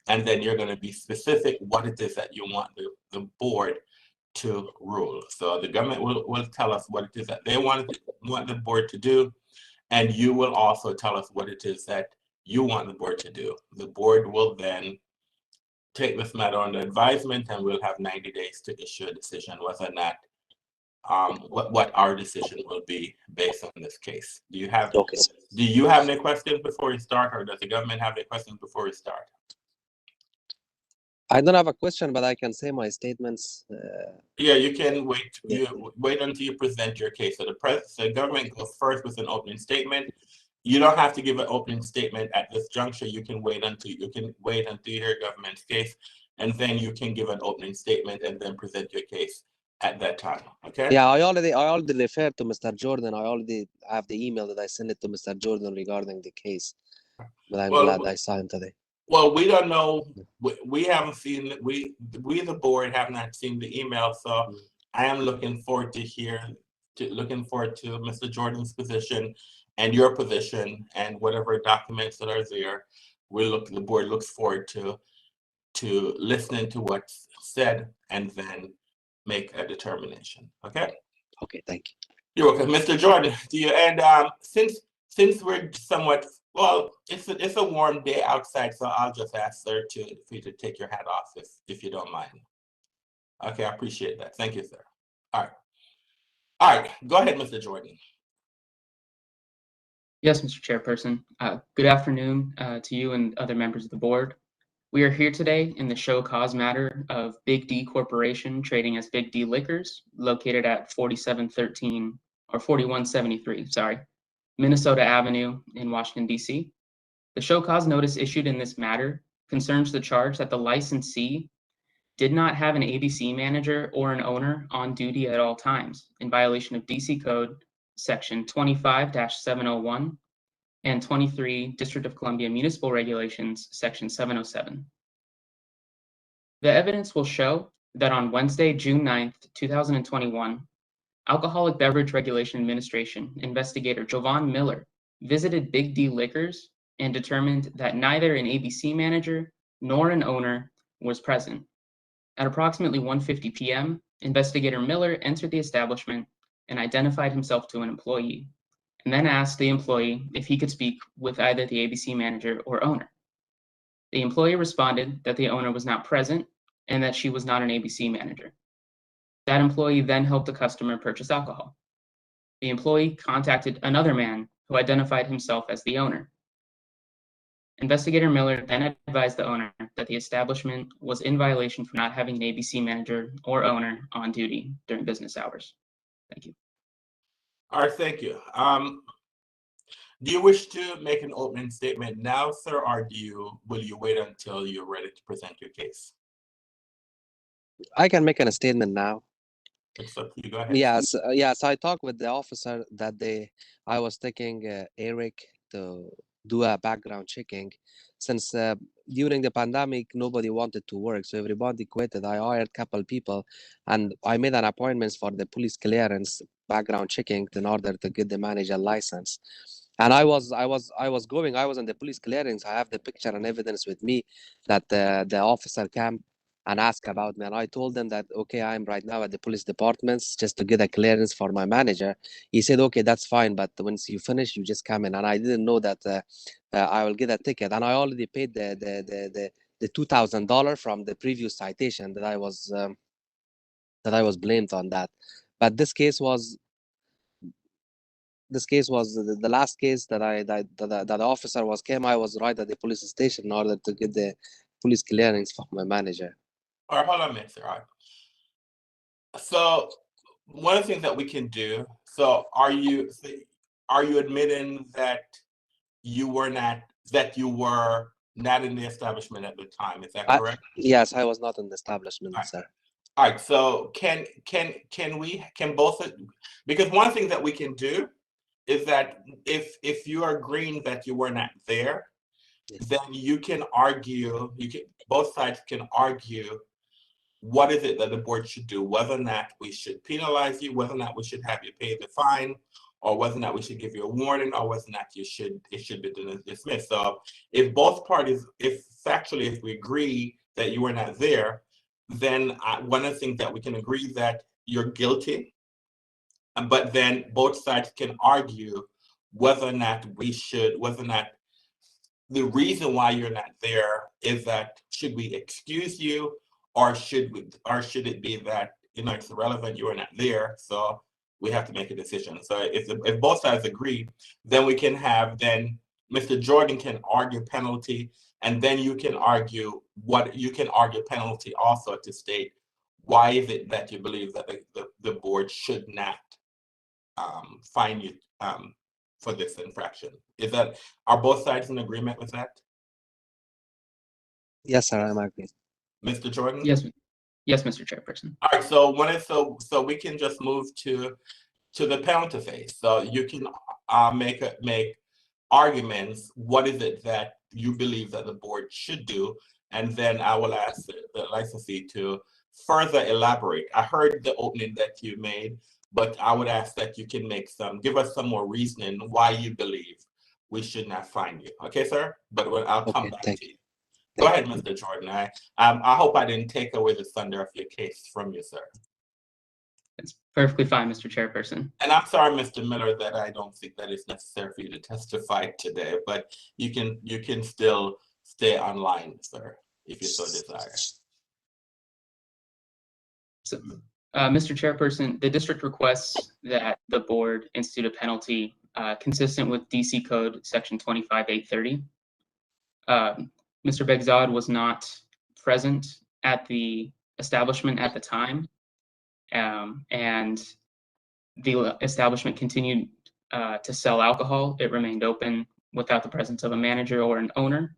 And then you're going to be specific what it is that you want the board to rule. So the government will tell us what it is that they want the board to do. And you will also tell us what it is that you want the board to do. The board will then take this matter under advisement, and we'll have 90 days to issue a decision whether or not what our decision will be based on this case. Do you have any questions before we start, or does the government have any questions before we start? I don't have a question, but I can say my statements. Yeah, you can wait. You wait until you present your case. So the government goes first with an opening statement. You don't have to give an opening statement at this juncture. You can wait until you hear government's case, and then you can give an opening statement and then present your case at that time. Okay? Yeah, I already referred to Mr. Jordan. I already have the email that I sent it to Mr. Jordan regarding the case. But I'm glad I saw him today. Well, we don't know. We haven't seen it. We the board have not seen the email. So I am looking forward to Mr. Jordan's position and your position and whatever documents that are there. The board looks forward to listening to what's said and then make a determination. Okay? Okay, thank you. You're welcome. Mr. Jordan, since we're somewhat, well, it's a warm day outside, so I'll just ask sir for you to take your hat off if you don't mind. Okay, I appreciate that. Thank you, sir. All right, go ahead, Mr. Jordan. Yes, Mr. Chairperson. Good afternoon to you and other members of the board. We are here today in the show cause matter of Big D Corporation trading as Big D Liquors, located at 4173, Minnesota Avenue in Washington, D.C. The show cause notice issued in this matter concerns the charge that the licensee did not have an ABC manager or an owner on duty at all times in violation of D.C. Code Section 25-701 and 23 District of Columbia Municipal Regulations Section 707. The evidence will show that on Wednesday, June 9th, 2021, Alcoholic Beverage Regulation Administration investigator Jovan Miller visited Big D Liquors and determined that neither an ABC manager nor an owner was present. At approximately 1:50 p.m., investigator Miller entered the establishment and identified himself to an employee, and then asked the employee if he could speak with either the ABC manager or owner. The employee responded that the owner was not present and that she was not an ABC manager. That employee then helped the customer purchase alcohol. The employee contacted another man who identified himself as the owner. Investigator Miller then advised the owner that the establishment was in violation for not having an ABC manager or owner on duty during business hours. Thank you. All right, thank you. Do you wish to make an opening statement now, sir, or will you wait until you're ready to present your case? I can make a statement now. It's up to you. Go ahead. Yes, yes. I talked with the officer that day. I was taking Eric to do a background checking, since during the pandemic nobody wanted to work, so everybody quitted. I hired a couple people, and I made an appointment for the police clearance background checking in order to get the manager license. And I was in the police clearance. I have the picture and evidence with me that the officer came and asked about me, and I told them that okay, I'm right now at the police departments just to get a clearance for my manager. He said okay, that's fine, but once you finish, you just come in. And I didn't know that I will get a ticket, and I already paid the $2,000 from the previous citation that I was blamed on that. But this case was the last case that the officer came. I was right at the police station in order to get the police clearance for my manager. All right, hold on a minute, sir. All right. So one of the things that we can do, so are you admitting that you were not in the establishment at the time? Is that correct? Yes, I was not in the establishment, sir. All right, so can both, because one thing that we can do is that if you are agreeing that you were not there, then you can argue, both sides can argue what is it that the board should do, whether or not we should penalize you, whether or not we should have you pay the fine, or whether or not we should give you a warning, or whether or not it should be dismissed. So if both parties, if we agree that you were not there, then one of the things that we can agree that you're guilty, but then both sides can argue whether or not the reason why you're not there is that should we excuse you, or should it be that it's irrelevant, you are not there, so we have to make a decision. So if both sides agree, then we can have Mr. Jordan can argue penalty, and then you can argue penalty also to state why is it that you believe that the board should not fine you for this infraction. Are both sides in agreement with that? Yes, sir, I'm agree. Mr. Jordan? Yes, Mr. Chairperson. All right, so we can just move to the penalty phase. So you can make arguments. What is it that you believe that the board should do? And then I will ask the licensee to further elaborate. I heard the opening that you made, but I would ask that you can give us some more reasoning why you believe we should not fine you. Okay, sir? But I'll come back to you. Go ahead, Mr. Jordan. I hope I didn't take away the thunder of your case from you, sir. It's perfectly fine, Mr. Chairperson. And I'm sorry, Mr. Miller, that I don't think that it's necessary for you to testify today, but you can still stay online, sir, if you so desire. So, Mr. Chairperson, the district requests that the board institute a penalty consistent with DC Code Section 25830. Mr. Begzad was not present at the establishment at the time, and the establishment continued to sell alcohol. It remained open without the presence of a manager or an owner.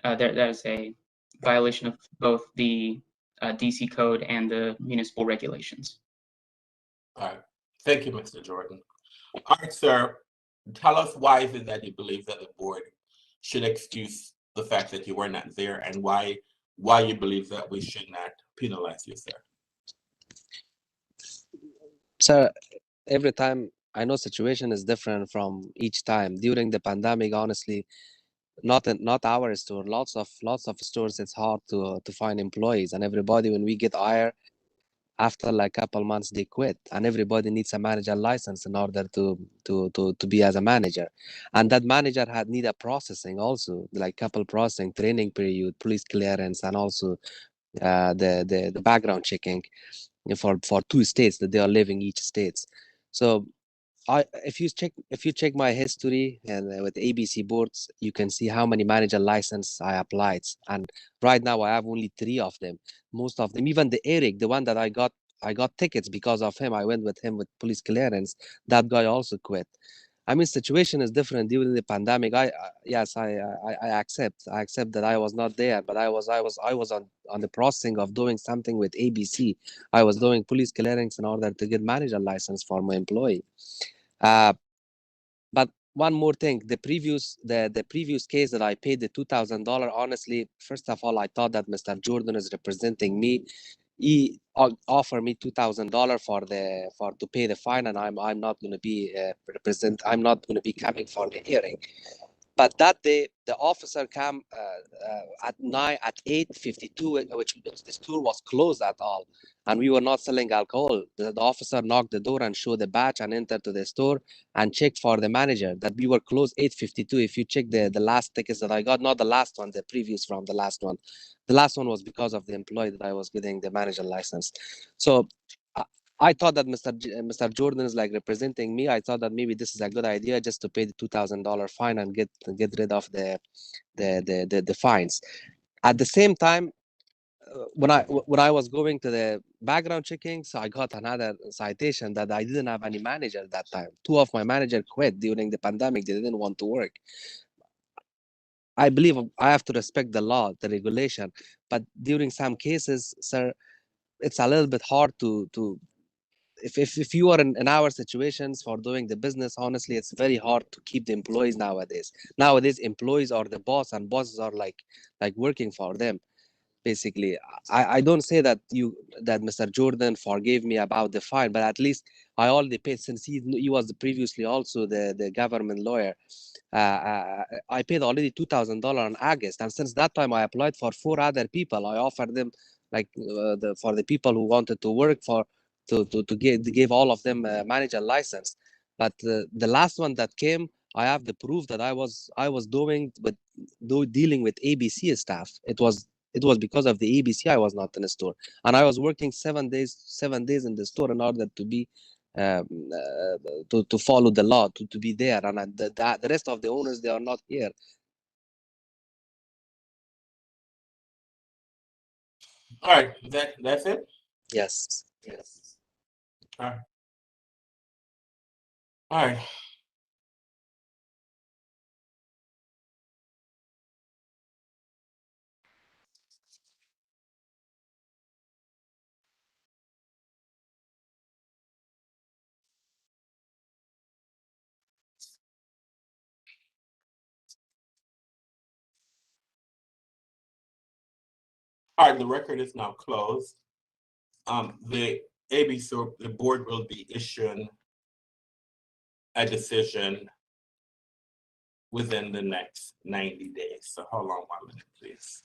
That is a violation of both the DC Code and the municipal regulations. All right. Thank you, Mr. Jordan. All right, sir. Tell us why is it that you believe that the board should excuse the fact that you were not there, and why you believe that we should not penalize you, sir. Sir, every time I know situation is different from each time. During the pandemic, honestly, not our store, lots of stores, it's hard to find employees, and everybody when we get hired, after like a couple months they quit, and everybody needs a manager license in order to be as a manager, and that manager had need a processing also, like couple processing, training period, police clearance, and also the background checking for 2 states that they are living each states. So if you check my history and with ABC boards, you can see how many manager license I applied, and right now I have only 3 of them. Most of them, even the Eric, the one that I got tickets because of him. I went with him with police clearance. That guy also quit. I mean, situation is different during the pandemic. Yes, I accept that I was not there, but I was on the processing of doing something with ABC. I was doing police clearance in order to get manager license for my employee. But one more thing, the previous case that I paid the $2,000, honestly, first of all, I thought that Mr. Jordan is representing me. He offered me $2,000 to pay the fine, and I'm not going to be I'm not going to be coming for the hearing. But that day, the officer came at 8:52, which the store was closed at all, and we were not selling alcohol. The officer knocked the door and showed the badge and entered to the store and checked for the manager that we were closed 8:52. If you check the last tickets that I got, not the last one, the previous from the last one. The last one was because of the employee that I was getting the manager license. So I thought that Mr. Jordan is like representing me. I thought that maybe this is a good idea just to pay the $2,000 fine and get rid of the fines. At the same time, when I was going to the background checking, so I got another citation that I didn't have any manager at that time. 2 of my managers quit during the pandemic. They didn't want to work. I believe I have to respect the law, the regulation, but during some cases, sir, it's a little bit hard to if you are in our situations for doing the business, honestly, it's very hard to keep the employees nowadays. Nowadays, employees are the boss, and bosses are like working for them. Basically, I don't say that Mr. Jordan forgave me about the fine, but at least I already paid, since he was previously also the government lawyer. I paid already $2,000 in August, and since that time I applied for 4 other people. I offered them for the people who wanted to work to give all of them a manager license. But the last one that came, I have the proof that I was dealing with ABC staff. It was because of the ABC I was not in the store, and I was working 7 days in the store in order to be to follow the law, to be there, and the rest of the owners, they are not here. All right, that's it? Yes. All right. All right. All right, the record is now closed. The board will be issuing a decision within the next 90 days. So hold on 1 minute, please.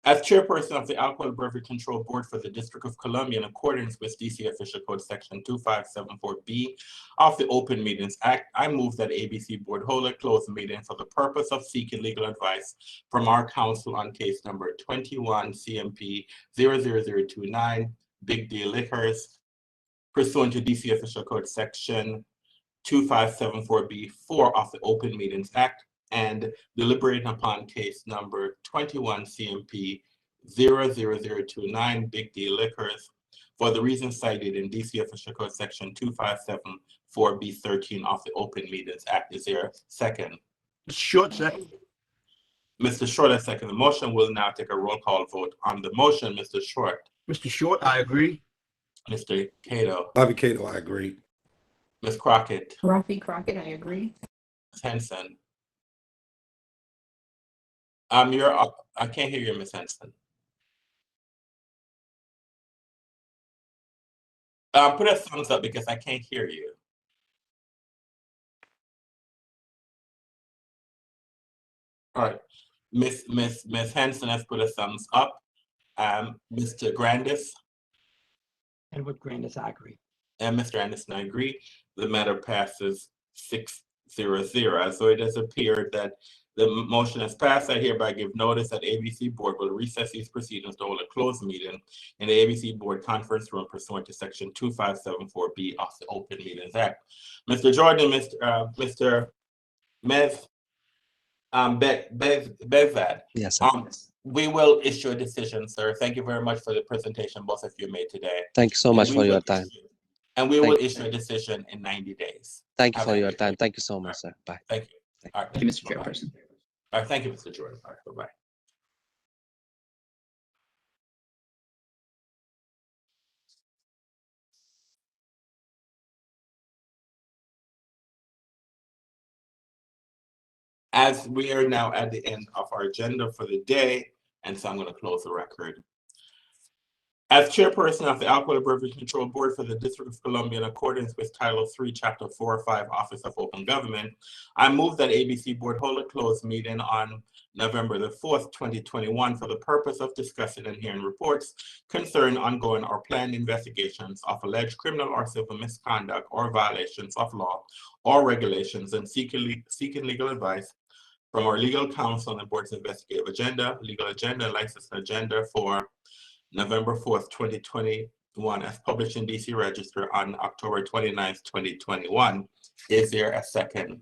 As chairperson of the Alcohol Beverage Control Board for the District of Columbia, in accordance with DC Official Code Section 2574B of the Open Meetings Act, I move that ABC Board hold a closed meeting for the purpose of seeking legal advice from our counsel on case number 21 CMP 00029, Big Deal Liquors, pursuant to DC Official Code Section 2574B4 of the Open Meetings Act, and deliberating upon case number 21 CMP 00029, Big D Liquors, for the reasons cited in DC Official Code Section 2574B13 of the Open Meetings Act. Is there a second? Short second. Mr. Short, I second the motion. We'll now take a roll call vote on the motion. Mr. Short. Mr. Short, I agree. Mr. Cato, Bobby Cato, I agree. Ms. Crockett, Rafi Crockett, I agree. Ms. Henson. I can't hear you, Ms. Henson. Put a thumbs up because I can't hear you. All right, Miss Henson has put a thumbs up. Mr. Grandis Edward Grandis, I agree. and Mr. Anderson, I agree. The matter passes 6-0. So it does appear that the motion has passed. I hereby give notice that ABC Board will recess these proceedings to hold a closed meeting in the ABC Board conference room pursuant to Section 2574B of the Open Meetings Act. Mr. Jordan, Mr. Mez, Bezad. Yes, sir. We will issue a decision, sir. Thank you very much for the presentation both of you made today. Thank you so much for your time. And we will issue a decision in 90 days. Thank you for your time. Thank you so much, sir. Bye. Thank you. All right. Thank you, Mr. Chairperson. All right. Thank you, Mr. Jordan. All right. Bye-bye. As we are now at the end of our agenda for the day, and so I'm going to close the record. As chairperson of the Alcohol and Beverage Control Board for the District of Columbia in accordance with Title III, Chapter 405, Office of Open Government, I move that ABC Board hold a closed meeting on November the 4th, 2021 for the purpose of discussing and hearing reports concerning ongoing or planned investigations of alleged criminal or civil misconduct or violations of law or regulations and seeking legal advice from our legal counsel on the board's investigative agenda, legal agenda, license agenda for November 4th, 2021, as published in DC Register on October 29th, 2021. Is there a second?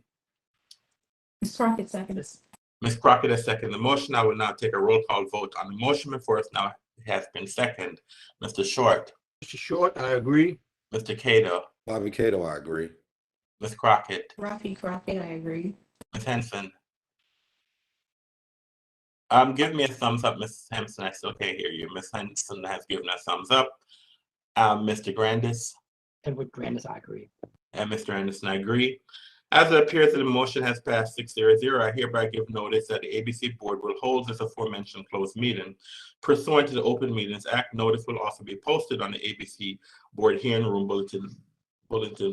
Ms. Crockett seconds. Ms. Crockett has seconded the motion. I will now take a roll call vote on the motion before us now has been seconded. Mr. Short. Mr. Short, I agree. Mr. Cato. Bobby Cato, I agree. Ms. Crockett. Rafi Crockett, I agree. Ms. Henson. Give me a thumbs up, Ms. Henson. I still can't hear you. Ms. Henson has given a thumbs up. Mr. Grandis. Edward Grandis, I agree. And Mr. Anderson, I agree. As it appears that the motion has passed 6-0, I hereby give notice that the ABC Board will hold this aforementioned closed meeting. Pursuant to the Open Meetings Act, notice will also be posted on the ABC Board hearing room bulletin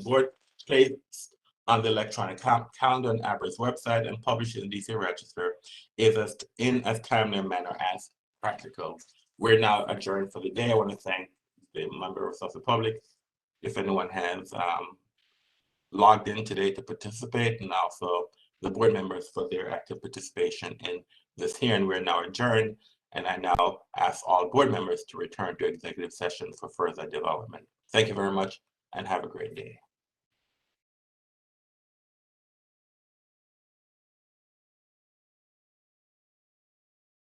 board, placed on the electronic calendar on ABRA's website and published in the DC Register in as timely a manner as practical. We're now adjourned for the day. I want to thank the members of the public. If anyone has logged in today to participate, and also the board members for their active participation in this hearing, we're now adjourned. And I now ask all board members to return to executive session for further development. Thank you very much and have a great day.